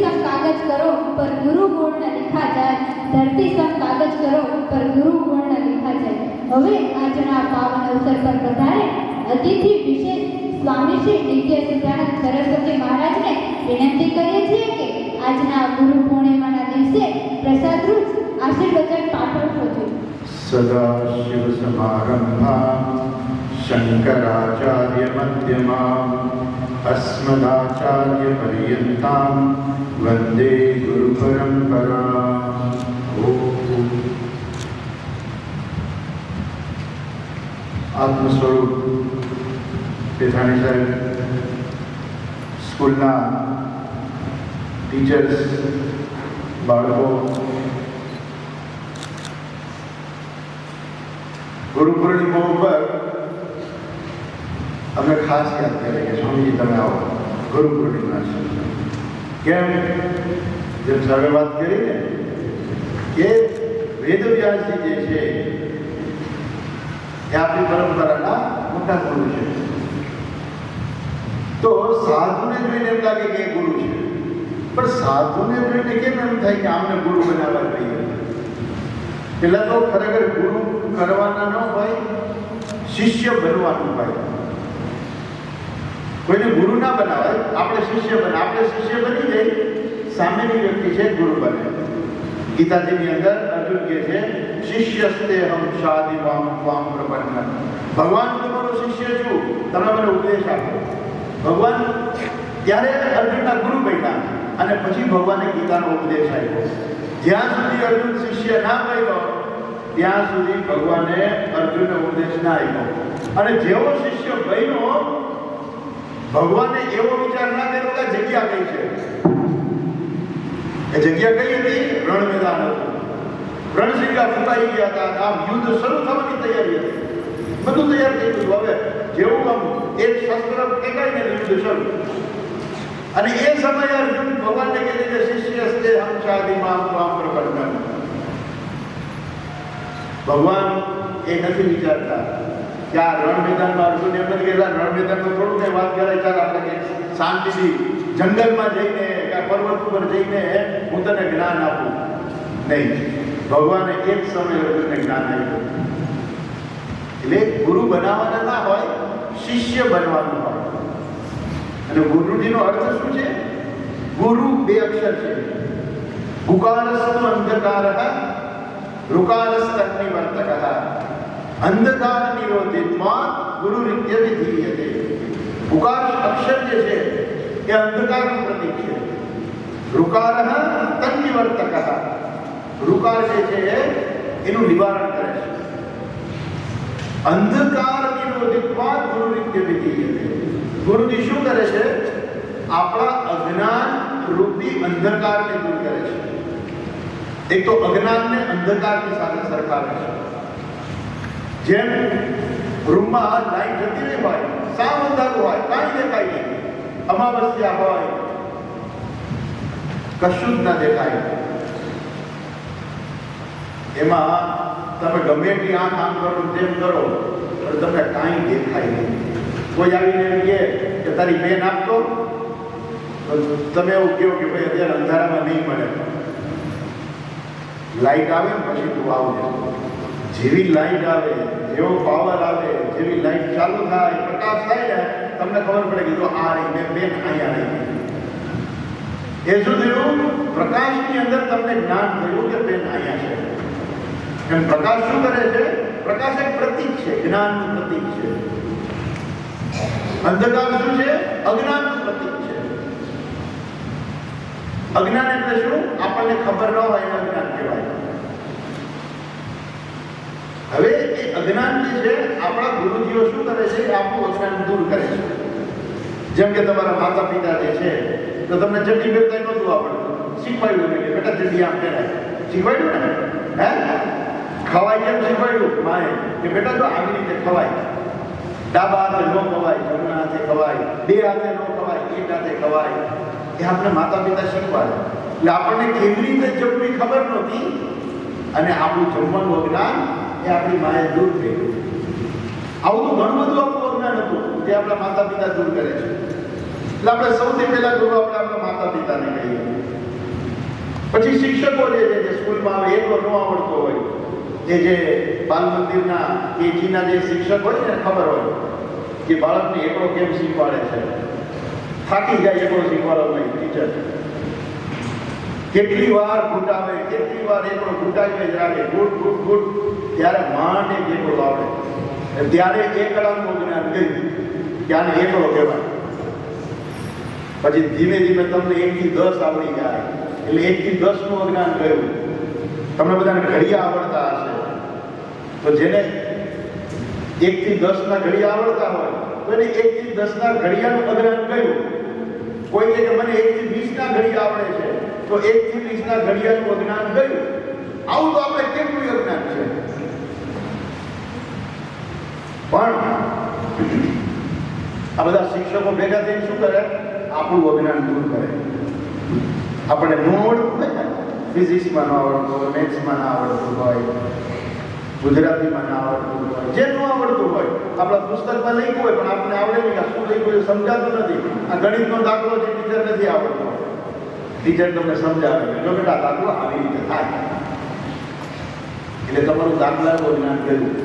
सम कागज करो पर गुरु गुण न लिखा जाए, धरती सम कागज करो पर गुरु गुण न लिखा जाए। હવે આજના પાવન અવસર પર પધારે અતિથિ વિશેષ સ્વામી શ્રી નિત્ય સિદ્ધાનંદ સરસ્વતી મહારાજને વિનંતી કરીએ છીએ કે આજના ગુરુ પૂર્ણિમાના દિવસે પ્રસાદરૂપ આશીર્વચન પાઠવશો જોઈએ. सदाशिवसमारम्भां शङ्कराचार्यमध्यमाम् अस्मदाचार्यपर्यन्तां वन्दे गुरुपरम्पराम्. आत्मस्वरूप पेठाणी साहेब, स्कूलना टीचर्स, बाळको, गुरु पूर्णिमा पर અમે ખાસ યાદ કરીએ કે સ્વામીજી તમે આવો, ગુરુ પૂર્ણિમા છે. કેમ? જેમ સર્વે વાત કરી ને કે વેદવ્યાસજી જે છે એ આપણી પરંપરાના મોટા ગુરુ છે. તો સાધુને જોઈને એમ લાગે કે એ ગુરુ છે, પણ સાધુને જોઈને કેમ એમ થાય કે આમને ગુરુ બનાવવા જોઈએ? પેલા તો ખરેખર ગુરુ કરવાના ન હોય, શિષ્ય બનવાનું હોય. કોઈને ગુરુ ના બનાવાય, આપણે શિષ્ય બની જાય, સામેની વ્યક્તિ છે ગુરુ બને. ગીતાજીની અંદર અર્જુન કહે છે શિષ્યસ્તે હમ શાદિમામ ત્વામ પ્રપન્ન. ભગવાન તમારો શિષ્ય છું, તમે મને ઉપદેશ આપો. ભગવાન ત્યારે અર્જુનના ગુરુ બન્યા અને પછી ભગવાને ગીતાનો ઉપદેશ આપ્યો. જ્યાં સુધી અર્જુન શિષ્ય ના બન્યો ત્યાં સુધી ભગવાને અર્જુનને ઉપદેશ ના આપ્યો. અને જેવો શિષ્ય બન્યો ભગવાને એવો વિચાર ના કર્યો કે જગ્યા કઈ છે. એ જગ્યા કઈ હતી? રણ મેદાન હતું. રણશીલા ફૂંકાઈ ગયા હતા, આમ યુદ્ધ શરૂ થવાની તૈયારી હતી, બધું તૈયાર થઈ ગયું. હવે જેવું આમ એક શસ્ત્ર ફેંકાઈને યુદ્ધ શરૂ. અને એ સમયે અર્જુન ભગવાનને કહે છે શિષ્યસ્તે હમ શાદિમામ ત્વામ પ્રપન્ન. ભગવાન એ નથી વિચારતા કે આ રણ મેદાનમાં અર્જુન એમ નથી કહેતા રણ મેદાનમાં થોડું કઈ વાત કરાય, ચાલ આપણે શાંતિથી જંગલમાં જઈને કે પર્વત ઉપર જઈને હું તને જ્ઞાન આપું. નહીં, ભગવાને એક સમય અર્જુનને જ્ઞાન આપ્યું. એટલે ગુરુ બનાવવાના ના હોય, શિષ્ય બનવાનું હોય. અને ગુરુજીનો અર્થ શું છે? ગુરુ બે અક્ષર છે. ગુકારસ્તુ અંધકારઃ ઋકારસ્તગ્નિવર્તકઃ. અંધકાર નિરોધિત્વાત ગુરુ રીત્ય વિધીયતે. ગુકાર અક્ષર જે છે એ અંધકારનું પ્રતીક છે. ઋકારઃ તન્નિવર્તકઃ. ઋકાર જે છે એનું નિવારણ કરે છે. અંધકાર નિરોધિત્વાત ગુરુ રીત્ય વિધીયતે. ગુરુજી શું કરે છે? આપણા અજ્ઞાન રૂપી અંધકારને દૂર કરે છે. એક તો અજ્ઞાનને અંધકારની સાથે સરખાવે છે. જેમ રૂમમાં લાઈટ જતી રહી હોય, સાવ અંધારું હોય, કાંઈ દેખાય નહીં, અમાવસ્યા હોય, કશું જ ના દેખાય, એમાં તમે ગમે એટલી આંખ આમ કરો તેમ કરો પણ તમને કાંઈ દેખાય નહીં. કોઈ આવીને એમ કહે કે તારી બેન આપતો, તમે એવું કહો કે ભાઈ અત્યારે અંધારામાં નહીં મળે, લાઈટ આવે ને પછી તું આવજે. જેવી લાઈટ આવે, જેવો પાવર આવે, જેવી લાઈટ ચાલુ થાય, પ્રકાશ થાય ને તમને ખબર પડે કે જો આ રહી બેન અહીંયા રહી. એ શું થયું? પ્રકાશની અંદર તમને જ્ઞાન થયું કે બેન અહીંયા છે. એમ પ્રકાશ શું કરે છે? પ્રકાશ એક પ્રતીક છે, જ્ઞાનનું પ્રતીક છે. અંધકાર શું છે? અજ્ઞાનનું પ્રતીક છે. અજ્ઞાન એટલે શું? આપણને ખબર ન હોય એને અજ્ઞાન કહેવાય. હવે એ અજ્ઞાન જે છે આપણા ગુરુજીઓ શું કરે છે? આપણું અજ્ઞાન દૂર કરે છે. જેમ કે તમારા માતા પિતા જે છે તો તમને ચડ્ડી પહેરતા નહોતું આવડતું, શીખવાડ્યું કે બેટા ચડ્ડી આમ પહેરાય, શીખવાડ્યું ને? હે, ખવાય કેમ શીખવાડ્યું માએ કે બેટા જો આવી રીતે ખવાય, ડાબા હાથે ન ખવાય, જમણા હાથે ખવાય, બે હાથે ન ખવાય, એક હાથે ખવાય. એ આપણે માતા પિતા શીખવાડે. એટલે આપણને કેવી રીતે જમવી ખબર નહોતી અને આપણું જમવાનું અજ્ઞાન એ આપણી માએ દૂર થઈ ગયું. આવું તો ઘણું બધું આપણું અજ્ઞાન હતું તે આપણા માતા પિતા દૂર કરે છે. એટલે આપણે સૌથી પહેલા ગુરુ આપણે આપણા આપણા માતા પિતાને કહીએ. પછી શિક્ષકો જે છે જે સ્કૂલમાં આવે એકલો ન આવડતો હોય, જે બાલ મંદિરના કેજીના જે શિક્ષક હોય ને ખબર હોય કે બાળકને એકલો કેમ શીખવાડે છે, થાકી જાય એકલો શીખવાડો નહીં ટીચર. કેટલી વાર ઘૂંટાવે, કેટલી વાર એકલો ઘૂંટાવીને જ રાખે, ઘૂંટ ત્યારે માંડ એક એકલો આવડે. ત્યારે એક કલાકનું જ્ઞાન ગયું કે આને એકલો કહેવાય. પછી ધીમે ધીમે તમને 1 થી 10 આવડી જાય એટલે 1 થી 10 નું અજ્ઞાન ગયું. તમને બધાને ઘડિયા આવડતા હશે, તો જેને 1 થી 10 ના ઘડિયા આવડતા હોય તો એને 1 થી 10 ના ઘડિયાનું અજ્ઞાન ગયું. કોઈ કે મને 1 થી 20 ના ઘડિયા આવડે છે તો 1 થી 20 ના ઘડિયાનું અજ્ઞાન ગયું. આવું તો આપણે કેટલું અજ્ઞાન છે. પણ આ બધા શિક્ષકો ભેગા થઈને શું કરે? આપણું અજ્ઞાન દૂર કરે. આપણે ન આવડતું હોય ને, ફિઝિક્સમાં ન આવડતું હોય, મેથ્સમાં ના આવડતું હોય, ગુજરાતીમાં ના આવડતું હોય, જે ન આવડતું હોય આપણા પુસ્તકમાં લખ્યું હોય પણ આપણે આવડે નહીં, આ શું લખ્યું એ સમજાતું નથી. આ ગણિતનો દાખલો જે ટીચર નથી આવડતો, ટીચર તમને સમજાવે જો બેટા દાખલો આવી રીતે થાય, એટલે તમારું દાખલાનું જ્ઞાન કર્યું.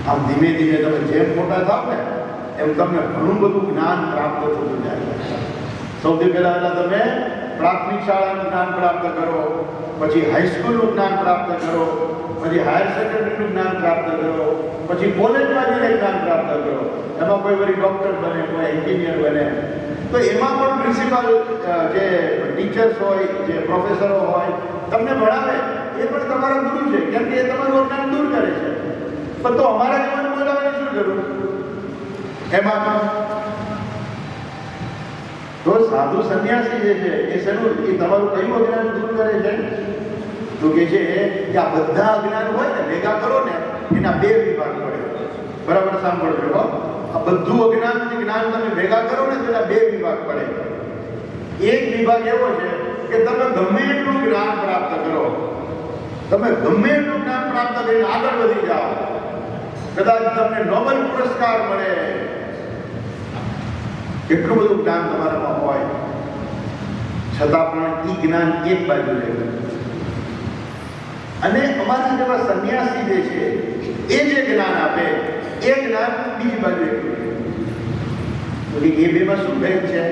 આમ ધીમે ધીમે તમે જેમ મોટા થાવ ને એમ તમને ઘણું બધું જ્ઞાન પ્રાપ્ત થતું જાય. સૌથી પહેલા તમે પ્રાથમિક શાળાનું જ્ઞાન પ્રાપ્ત કરો, પછી હાઈસ્કૂલનું જ્ઞાન પ્રાપ્ત કરો, પછી હાયર સેકન્ડરીનું જ્ઞાન પ્રાપ્ત કરો, પછી કોલેજમાં જઈને જ્ઞાન પ્રાપ્ત કરો. એમાં કોઈ વળી ડૉક્ટર બને, કોઈ એન્જિનિયર બને, તો એમાં પણ પ્રિન્સિપાલ જે ટીચર્સ હોય, જે પ્રોફેસરો હોય તમને ભણાવે એ પણ તમારા ગુરુ છે, કેમ કે એ તમારું અજ્ઞાન દૂર કરે છે. પણ તો અમારા જીવનમાં બોલાવવાની શું જરૂર? એમાં તો સાધુ સંન્યાસી જે છે એ શેનું, એ તમારું કયું અજ્ઞાન દૂર કરે છે? તો કે છે કે આ બધા અજ્ઞાન હોય ને ભેગા કરો ને એના 2 વિભાગ પડે. બરાબર સાંભળજો, આ બધું અજ્ઞાન જ્ઞાન તમે ભેગા કરો ને તો એના 2 વિભાગ પડે. એક વિભાગ એવો છે કે તમે ગમે એટલું જ્ઞાન પ્રાપ્ત કરો, તમે ગમે એટલું જ્ઞાન પ્રાપ્ત કરીને આગળ વધી જાઓ, કદાચ તમને નોબેલ પુરસ્કાર મળે, કેટલું બધું જ્ઞાન તમારામાં હોય છતાં પણ એ જ્ઞાન એક બાજુ રહે. અને અમારા જેવા સંન્યાસી જે છે એ જે જ્ઞાન આપે એ જ્ઞાન બીજી બાજુ એ બેમાં શું ભેદ છે?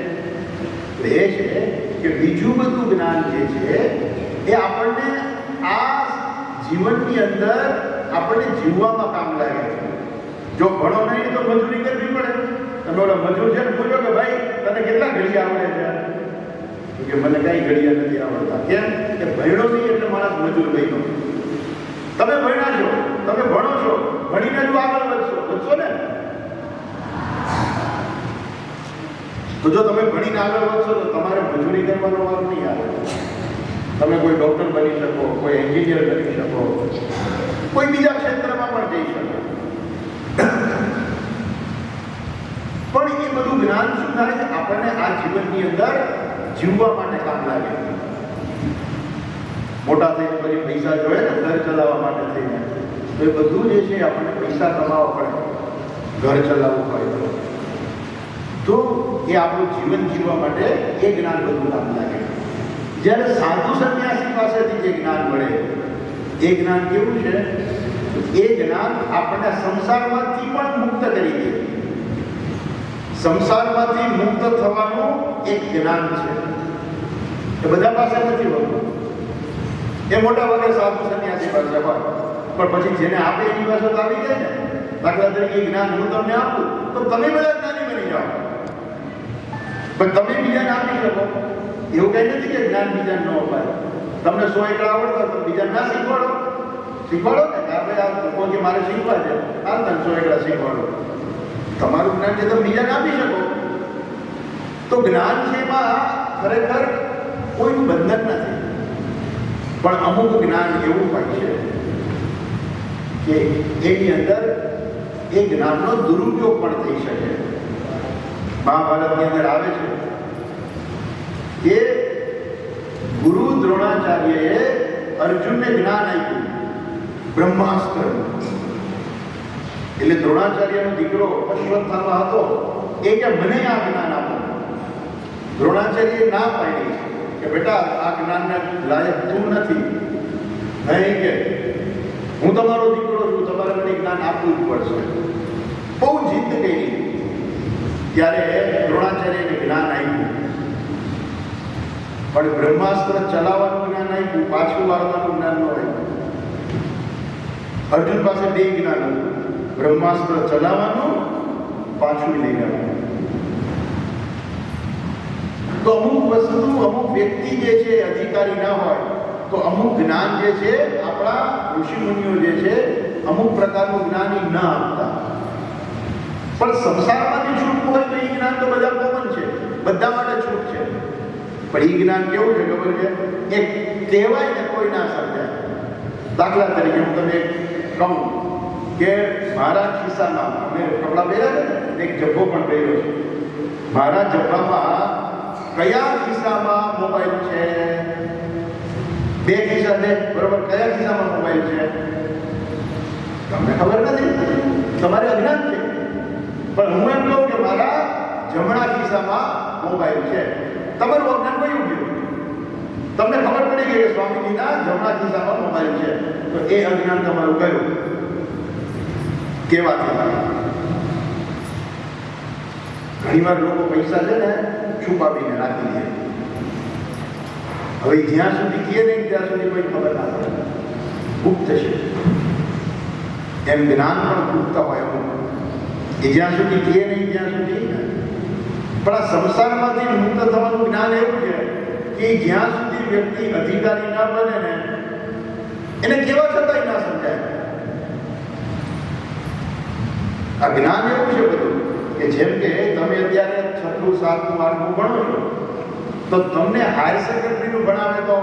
એ છે કે બીજું બધું જ્ઞાન જે છે એ આપણને આ જીવનની અંદર આપણને જીવવામાં કામ લાગે. જો ભણો નહીં તો મજૂરી કરવી પડે. તમે ઓલા મજૂર છે ને પૂછો કે ભાઈ તને કેટલા ઘડિયા આવડે છે? કે મને કઈ ઘડિયા નથી આવડતા. કેમ કે ભણ્યો નહીં એટલે માણસ મજૂર બન્યો. તમે ભણ્યા છો, તમે ભણો છો, ભણીને જો આગળ વધશો ને, તો જો તમે ભણીને આગળ વધશો તો તમારે મજૂરી કરવાનો વાર નહીં આવે. તમે કોઈ ડોક્ટર બની શકો, કોઈ એન્જિનિયર બની શકો, કોઈ બીજા ક્ષેત્રમાં પણ જઈ શકો. પણ એ બધું જ્ઞાન શું થાય છે? આપણને આ જીવનની અંદર જીવવા માટે કામ લાગે. મોટા થઈને પછી પૈસા જોઈએ ને ઘર ચલાવવા માટે થઈને, તો એ બધું જે છે આપણને પૈસા કમાવવા પડે, ઘર ચલાવવું પડે, તો એ આપણું જીવન જીવવા માટે એ જ્ઞાન બધું કામ લાગે. જ્યારે સાધુ સંન્યાસી પાસેથી જે જ્ઞાન મળે એ જ્ઞાન કેવું છે? એ જ્ઞાન આપણને સંસારમાંથી પણ મુક્ત કરી દે. સંસારમાંથી મુક્ત થવાનું એક જ્ઞાન છે. એ બધા પાસે નથી હોતું. એ મોટા ભાગે સાધુ સંન્યાસી પાસે હોય, પણ પછી જેને આપે એની પાસે તો આવી જાય ને. દાખલા તરીકે જ્ઞાન હું તમને આપું તો તમે બધા જ્ઞાની બની જાઓ, પણ તમે બીજાને આપી શકો. એવું કઈ નથી કે જ્ઞાન બીજાને ન અપાય. તમને 100 એકડા આવડતા તો બીજાને ના શીખવાડો. શીખવાડો ને આપણે આ કોઈ મારે શીખવા છે, આ તને 100 એકડા શીખવાડો. તમારું જ્ઞાન જે તમે બીજાને આપી શકો. તો જ્ઞાન છે એમાં ખરેખર કોઈ બંધન નથી. પણ અમુક જ્ઞાન એવું હોય છે કે એની અંદર એ જ્ઞાનનો દુરુપયોગ પણ થઈ શકે. મહાભારતની અંદર આવે છે કે ગુરુ દ્રોણાચાર્યએ અર્જુનને જ્ઞાન આપ્યું, બ્રહ્માસ્ત્ર. એટલે દ્રોણાચાર્યનો દીકરો અશ્વત્થામા હતો, એ કે મને આ જ્ઞાન આપો. તો દ્રોણાચાર્યએ ના પાડી કે બેટા આ જ્ઞાનના લાયક તું નથી. નહીં કે હું તમારો દીકરો છું, તમારે મને જ્ઞાન આપવું જ પડશે. બહુ જીદ કરી ત્યારે દ્રોણાચાર્યને જ્ઞાન આપ્યું, પણ બ્રહ્માસ્ત્ર ચલાવવાનું જ્ઞાન આપ્યું, પાછું વાળવાનું જ્ઞાન ન આપ્યું. અર્જુન પાસે બે જ્ઞાન હતું, બ્રહ્માસ્ત્ર ચલાવવાનું, પાછું લઈ જવાનું. તો અમુક વસ્તુ, અમુક વ્યક્તિ જે છે અધિકારી ના હોય તો અમુક જ્ઞાન જે છે આપણા ઋષિમુનિઓ જે છે અમુક પ્રકારનું જ્ઞાન ન આપતા. પણ સંસારમાંથી છૂટવું હોય તો એ જ્ઞાન તો બધા કોમન છે, બધા માટે છૂટ છે. પણ એ જ્ઞાન કેવું છે ખબર છે? એક કહેવાય ને કોઈ ના સમજાય. દાખલા તરીકે હું તમને કહું કે મારા ખિસ્સામાં મેં કપડાં પહેર્યા છે, એક જબ્બો પણ પહેર્યો છે. મારા જબ્બામાં કયા ખિસ્સામાં મોબાઈલ છે? બે ખિસ્સા છે, બરોબર? કયા ખિસ્સામાં મોબાઈલ છે તમને ખબર નથી, તમારે અજ્ઞાન છે. પણ હું એમ કહું કે મારા જમણા ખિસ્સામાં મોબાઈલ છે. તમારું અજ્ઞાન કયું ગયું? તમને ખબર પડી ગઈ કે સ્વામીજીના જમણા ખિસ્સામાં મોબાઈલ છે, તો એ અજ્ઞાન તમારું કયું? કેવાથી? ઘણીવાર લોકો પૈસા છે ને છુપાવીને રાખી દે. હવે જ્યાં સુધી કહે નહીં ત્યાં સુધી કોઈ ખબર ના પડે, ગુપ્ત છે. એમ જ્ઞાન પણ ગુપ્ત હોય અમુક, એ જ્યાં સુધી કહે નહીં ત્યાં સુધી. પણ આ સંસારમાંથી મુક્ત થવાનું જ્ઞાન એવું છે કે જ્યાં સુધી વ્યક્તિ અધિકારી ના બને ને એને કેવા છતાંય ના સમજાય. આ જ્ઞાન એવું છે બધું કે જેમ કે તમે અત્યારે 6ઠું 7ઠું 8ઠું ભણો છો, તો તમને હાયર સેકન્ડરીનું ભણાવે તો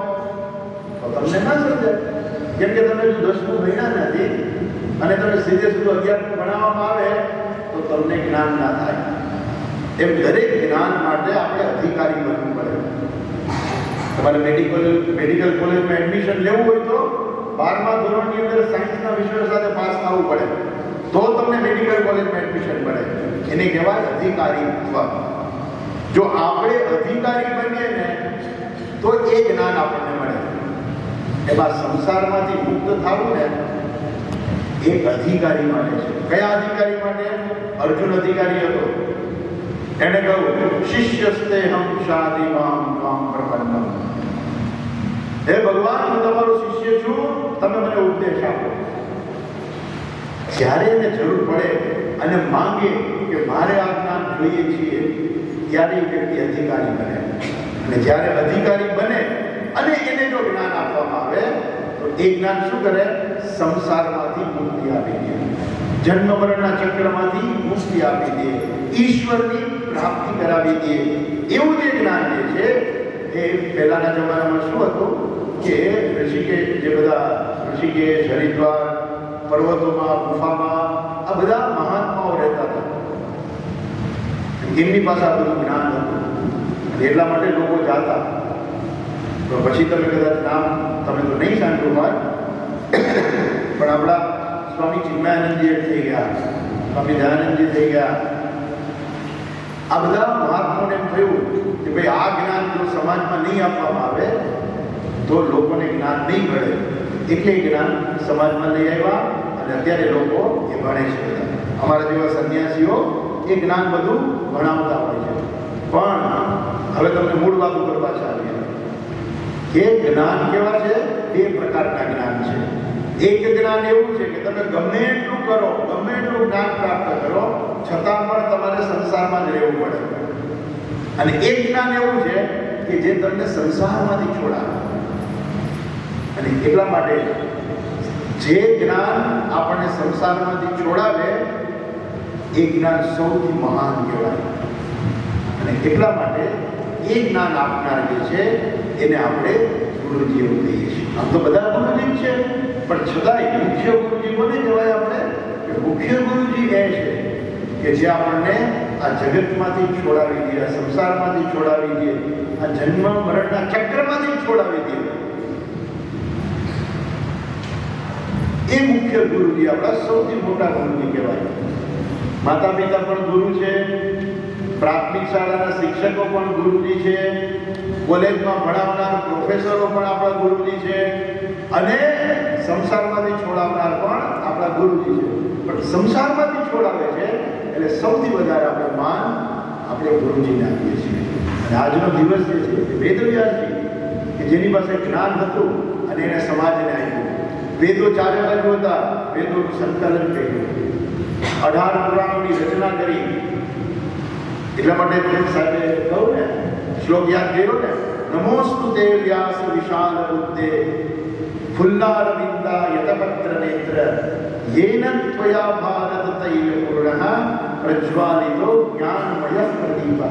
તમને ના સમજાય. કેમ કે તમે જો 10મું ભણ્યા નથી અને તમે સીધે સીધું 11મું ભણાવવામાં આવે તો તમને જ્ઞાન ના થાય. એમ દરેક જ્ઞાન માટે આપણે અધિકારી બનવું પડે. તમારે મેડિકલ કોલેજમાં એડમિશન લેવું હોય તો 12મા ધોરણની અંદર સાયન્સના વિષયો સાથે પાસ થવું પડે, તો તમને મેડિકલ કોલેજમાં એડમિશન મળે. એને કહેવાય અધિકારીત્વ. જો આપણે અધિકારી બનીએ ને તો એ જ્ઞાન આપણને મળે. એમાં સંસારમાંથી મુક્ત થવું ને એક અધિકારી માટે છે. કયા અધિકારી માટે? અર્જુન અધિકારી હતો. એને કહ્યું શિષ્યસ્તે હમ શાદીમામ ત્વામ પ્રપન્નમ. હે ભગવાન, હું તમારો શિષ્ય છું, તમે મને ઉપદેશ આપો. જ્યારે એને જરૂર પડે અને માંગે કે મારે આ જ્ઞાન જોઈએ છીએ, ત્યારે એ વ્યક્તિ અધિકારી બને. અને જ્યારે અધિકારી બને અને એને જો જ્ઞાન આપવામાં આવે તો એ જ્ઞાન શું કરે? સંસારમાંથી મુક્તિ આપી દે, જન્મ મરણના ચક્રમાંથી મુક્તિ આપી દે, ઈશ્વરની પ્રાપ્તિ કરાવી દે. એવું જે જ્ઞાન જે છે એ પહેલાના જમાનામાં શું હતું કે ઋષિકેશ, જે બધા ઋષિકેશ, હરિદ્વાર, પર્વતોમાં, ગુફામાં આ બધા મહાત્માઓ રહેતા હતા. એમની પાસે આ બધું જ્ઞાન હતું, એટલા માટે લોકો જાતા. તો પછી તમે કદાચ નામ તમે તો નહીં સાંભળ્યું હોય, પણ આપણા સ્વામી ચિન્મયાનંદજી થઈ ગયા, સ્વામી દયાનંદજી થઈ ગયા. આ બધા મહાત્માઓને એમ થયું કે ભાઈ આ જ્ઞાન જો સમાજમાં નહીં આપવામાં આવે તો લોકોને જ્ઞાન નહીં મળે, એટલે જ્ઞાન સમાજમાં લઈ આવ્યા. અને અત્યારે લોકો એ ભણે છે. અમારા જેવા સંન્યાસીઓ એ જ્ઞાન બધું ભણાવતા હોય છે. પણ હવે તમને મૂળ વાત ઉપર પાછા આવીએ કે જ્ઞાન કેવા છે? બે પ્રકારના જ્ઞાન છે. એક જ્ઞાન એવું છે કે તમે ગમે એટલું કરો, ગમે એટલું જ્ઞાન પ્રાપ્ત કરો, છતાં પણ તમારે સંસારમાં જ રહેવું પડે. અને એક જ્ઞાન એવું છે કે જે તમને સંસારમાંથી છોડાવે. અને એટલા માટે જે જ્ઞાન આપણને સંસારમાંથી છોડાવે એ જ્ઞાન સૌથી મહાન કહેવાય. અને એટલા માટે એ જ્ઞાન આપનાર જે છે એને આપણે ગુરુજી એવું કહીએ છીએ. આમ તો બધા ગુરુજી છે, પણ છતાંય મુખ્ય ગુરુજી કોને કહેવાય આપણે? કે મુખ્ય ગુરુજી એ છે કે જે આપણને આ જગતમાંથી છોડાવી દે, આ સંસારમાંથી છોડાવી દે, આ જન્મ મરણના ચક્રમાંથી છોડાવી દે. એ મુખ્ય ગુરુજી આપણા સૌથી મોટા ગુરુજી કહેવાય. માતા પિતા પણ ગુરુ છે, પ્રાથમિક શાળાના શિક્ષકો પણ ગુરુજી છે, કોલેજમાં ભણાવનાર પ્રોફેસરો પણ આપણા ગુરુજી છે, અને સંસારમાંથી છોડાવનાર પણ આપણા ગુરુજી છે. પણ સંસારમાંથી છોડાવે છે એટલે સૌથી વધારે આપણે માન આપણે ગુરુજીને આપીએ છીએ. અને આજનો દિવસ જે છે એ વેદવ્યાસજી કે જેની પાસે જ્ઞાન હતું અને એને સમાજને આપ્યું. વેદો 4 બાજુ હતા, વેદોનું સંકલન કર્યું, 18 પુરાણોની રચના કરી. એટલા માટે સાહેબે કહ્યું ને, શ્લોક યાદ કર્યો ને, નમોસ્તુ તે વ્યાસ વિશાલ બુદ્ધે ફુલ્લારવિંદા યતપત્ર નેત્ર યેન ત્વયા ભારત તૈલ પૂર્ણઃ પ્રજ્વાલિતો જ્ઞાનમય પ્રદીપઃ.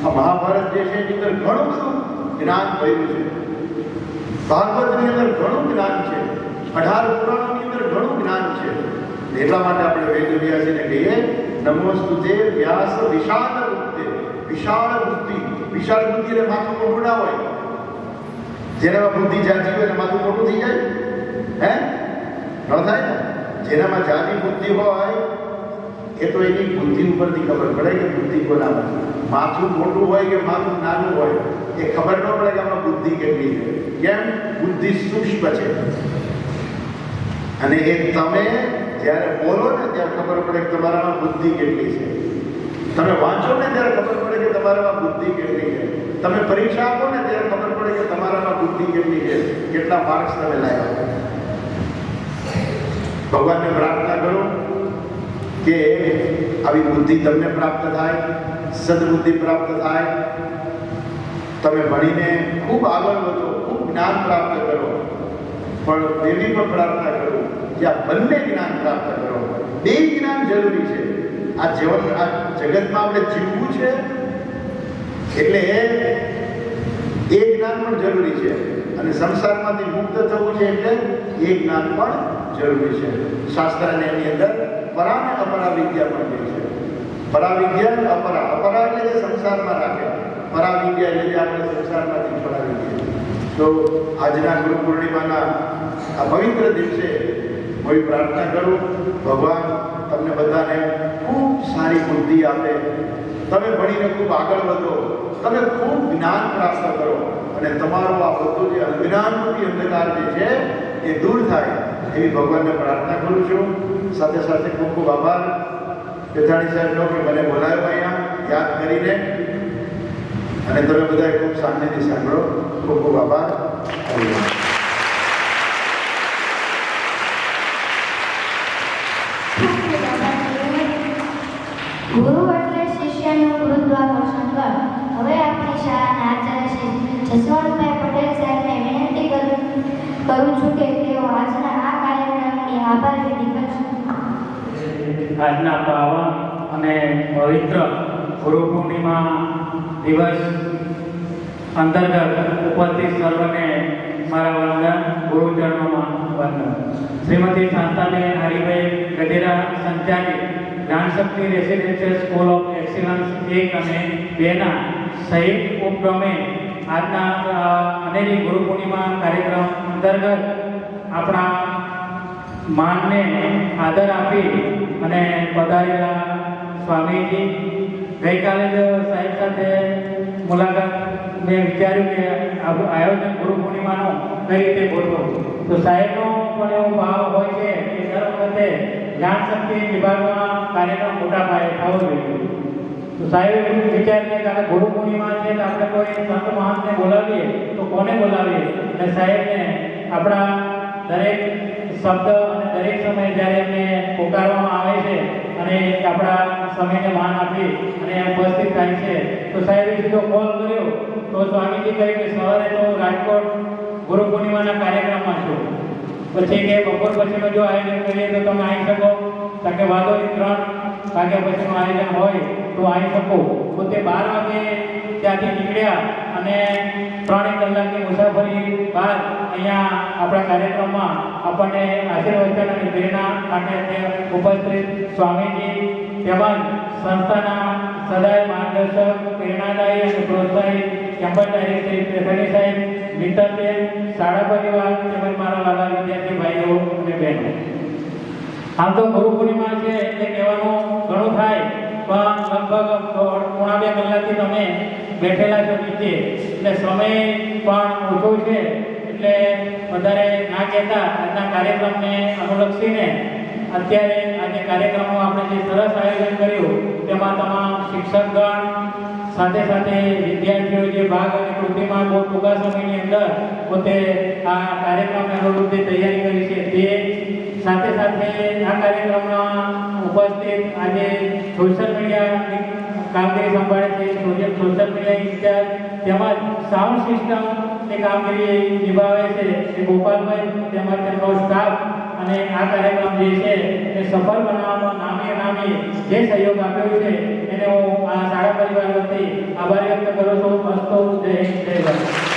આ મહાભારત જે છે એની અંદર ઘણું બધું જ્ઞાન ભર્યું છે. ભાગવતની અંદર ઘણું જ્ઞાન છે, 18 પુરાણોની અંદર ઘણું જ્ઞાન છે. એટલા માટે આપણે વેદવ્યાસજીને કહીએ નમોસ્તુ તે વ્યાસ વિશાલ બુદ્ધે. વિશાળ બુદ્ધિ, વિશાળ બુદ્ધિ એટલે માથું મોટું ના હોય. જેનામાં બુદ્ધિ જાજી હોય એટલે માથું મોટું થઈ જાય? હે, ન થાય ને? જેનામાં જાજી બુદ્ધિ હોય એ તો એની બુદ્ધિ ઉપરથી ખબર પડે કે બુદ્ધિ કોનામાં. માથું મોટું હોય કે માથું નાનું હોય એ ખબર ન પડે કે આમાં બુદ્ધિ કેટલી છે. કેમ? બુદ્ધિ સૂક્ષ્મ છે. અને એ તમે જ્યારે બોલો ને ત્યારે ખબર પડે કે તમારામાં બુદ્ધિ કેટલી છે. તમે વાંચો ને ત્યારે ખબર પડે કે તમારામાં બુદ્ધિ કેટલી છે. તમે પરીક્ષા આપો ને ત્યારે ખબર પડે કે તમારામાં બુદ્ધિ કેટલી છે, કેટલા માર્ક્સ તમે લાવ્યા. ભગવાનને પ્રાર્થના કરો કે આવી બુદ્ધિ તમને પ્રાપ્ત થાય, સદબુદ્ધિ પ્રાપ્ત થાય, તમે ભણીને ખૂબ આગળ વધો, ખૂબ જ્ઞાન પ્રાપ્ત કરો. પણ એવી પણ પ્રાર્થના કરું કે આ બંને જ્ઞાન પ્રાપ્ત કરો. બે જ્ઞાન જરૂરી છે. આ જગતમાં આપણે જીવવું છે એટલે એ જ્ઞાન પણ જરૂરી છે, અને સંસારમાંથી મુક્ત થવું છે એટલે એ જ્ઞાન પણ જરૂરી છે. શાસ્ત્રને એની અંદર પરા અને અપરા વિદ્યા પણ કહે છે. પરા વિદ્યા, અપરા. અપરા એટલે જે સંસારમાં રાખે, પરા વિદ્યા એટલે આપણે સંસારમાંથી છોડાવી દઈએ. તો આજના ગુરુ પૂર્ણિમાના આ પવિત્ર દિવસે હું પ્રાર્થના કરું, ભગવાન તમને બધાને ખૂબ સારી બુદ્ધિ આપે, તમે ભણીને ખૂબ આગળ વધો, તમે ખૂબ જ્ઞાન પ્રાપ્ત કરો, અને તમારો આ બધું જે અજ્ઞાનરૂપી અંધકાર જે છે એ દૂર થાય એવી ભગવાનને પ્રાર્થના કરું છું. સાથે સાથે ખૂબ ખૂબ આભાર પેથાણી સાહેબનો કે મને બોલાવ્યો અહીંયા યાદ કરીને, અને તમે બધા ખૂબ શાંતિથી સાંભળો. ખૂબ ખૂબ આભાર. ગુરુ એટલે શિષ્યનું ગુરુત્વાકર્ષણ બળ. હવે આપણી શાળાના આચાર્ય શ્રી જસવંતભાઈ પટેલ સાહેબને વિનંતી કરું છું કે તેઓ આજના આ કાર્યક્રમની આભાર વિધિ કરશે. આજના પાવન અને પવિત્ર ગુરુ પૂર્ણિમા દિવસ અંતર્ગત ઉપસ્થિત સર્વને મારા વંદન, ગુરુચરણોમાં વંદન. શ્રીમતી શાંતાબેન હરિભાઈ ગઢેરા સંચાલિત Gyanshakti residential school of excellence 1 અને 2 ના સંયુક્ત ઉપક્રમે આજના અનેરી ગુરુ પૂર્ણિમા કાર્યક્રમ અંતર્ગત આપણા માનને આદર આપી અને પધારેલા સ્વામીજી, ગઈકાલે જ સાહેબ સાથે મુલાકાત મેં વિચાર્યું કે આયોજન ગુરુ પૂર્ણિમાનું કઈ રીતે ગોઠવવું. તો સાહેબનો પણ એવો ભાવ હોય છે કે દર વખતે જ્ઞાનશક્તિ વિભાગમાં કાર્યક્રમ મોટા પાયે થવો જોઈએ. તો સાહેબ વિચારીએ કે આપણે ગુરુ પૂર્ણિમા છે તો આપણે કોઈ સંત મહાત્માને બોલાવીએ તો કોને બોલાવીએ, અને સાહેબને આપણા દરેક શબ્દ અને દરેક સમયે જ્યારે એમને પોકારવામાં આવે છે અને આપણા સમયને માન આપી અને ઉપસ્થિત થાય છે, તો સાહેબે સીધો કોલ કર્યો તો સ્વામીજી કહ્યું કે સવારે તો રાજકોટ ગુરુ પૂર્ણિમાના કાર્યક્રમમાં છું, પછી કે બપોર પછીનો જો આયોજન કરીએ તો તમે આવી શકો. કારણ કે વાદોની 3 વાગ્યા પછીનું આયોજન હોય તો આવી શકો. તો તે 12 વાગે ત્યાંથી નીકળ્યા અને 3 કલાકની મુસાફરી બાદ અહીંયા આપણા કાર્યક્રમમાં આપણને આશીર્વચન અને પ્રેરણા માટે ઉપસ્થિત સ્વામીજી તેમજ સંસ્થાના સદાય માર્ગદર્શક, પ્રેરણાદાયી અને પ્રોત્સાહિત કેમ્પસ ડાયરેક્ટર પેથાણી સાહેબ, મિત્રબેન, શાળા પરિવાર તેમજ મારા વાલા વિદ્યાર્થી ભાઈઓ અને બહેનો. આમ તો ગુરુ પૂર્ણિમા છે એટલે કહેવાનું ઘણું થાય, પણ લગભગ 1.5 કલાકથી તમે બેઠેલા છો નીચે, એટલે સમય પણ ઓછો છે, એટલે વધારે ના કહેતા આજના કાર્યક્રમને અનુલક્ષીને અત્યારે આજે કાર્યક્રમો આપણે જે સરસ આયોજન કર્યું તેમાં તમામ શિક્ષકગણ સાથે સાથે વિદ્યાર્થીઓ જે ભાગ અને કૃતિમાં બહુ ટૂંકા સમયની અંદર પોતે આ કાર્યક્રમને અનુરૂપ જે તૈયારી કરી છે તે સાથે સાથે આ કાર્યક્રમમાં ઉપસ્થિત આજે સોશિયલ મીડિયાની કામગીરી સંભાળે છે સોશિયલ મીડિયા ઇન્ચાર્જ તેમજ સાઉન્ડ સિસ્ટમની કામગીરી નિભાવે છે એ ગોપાલભાઈ તેમજ તેમનો સ્ટાફ અને આ કાર્યક્રમ જે છે એ સફળ બનાવવામાં નામે જે સહયોગ આપ્યો છે એને હું આ શાળા પરિવાર વતી આભાર વ્યક્ત કરું છું. અસ્તુ જય હિન્દ જય ભારત.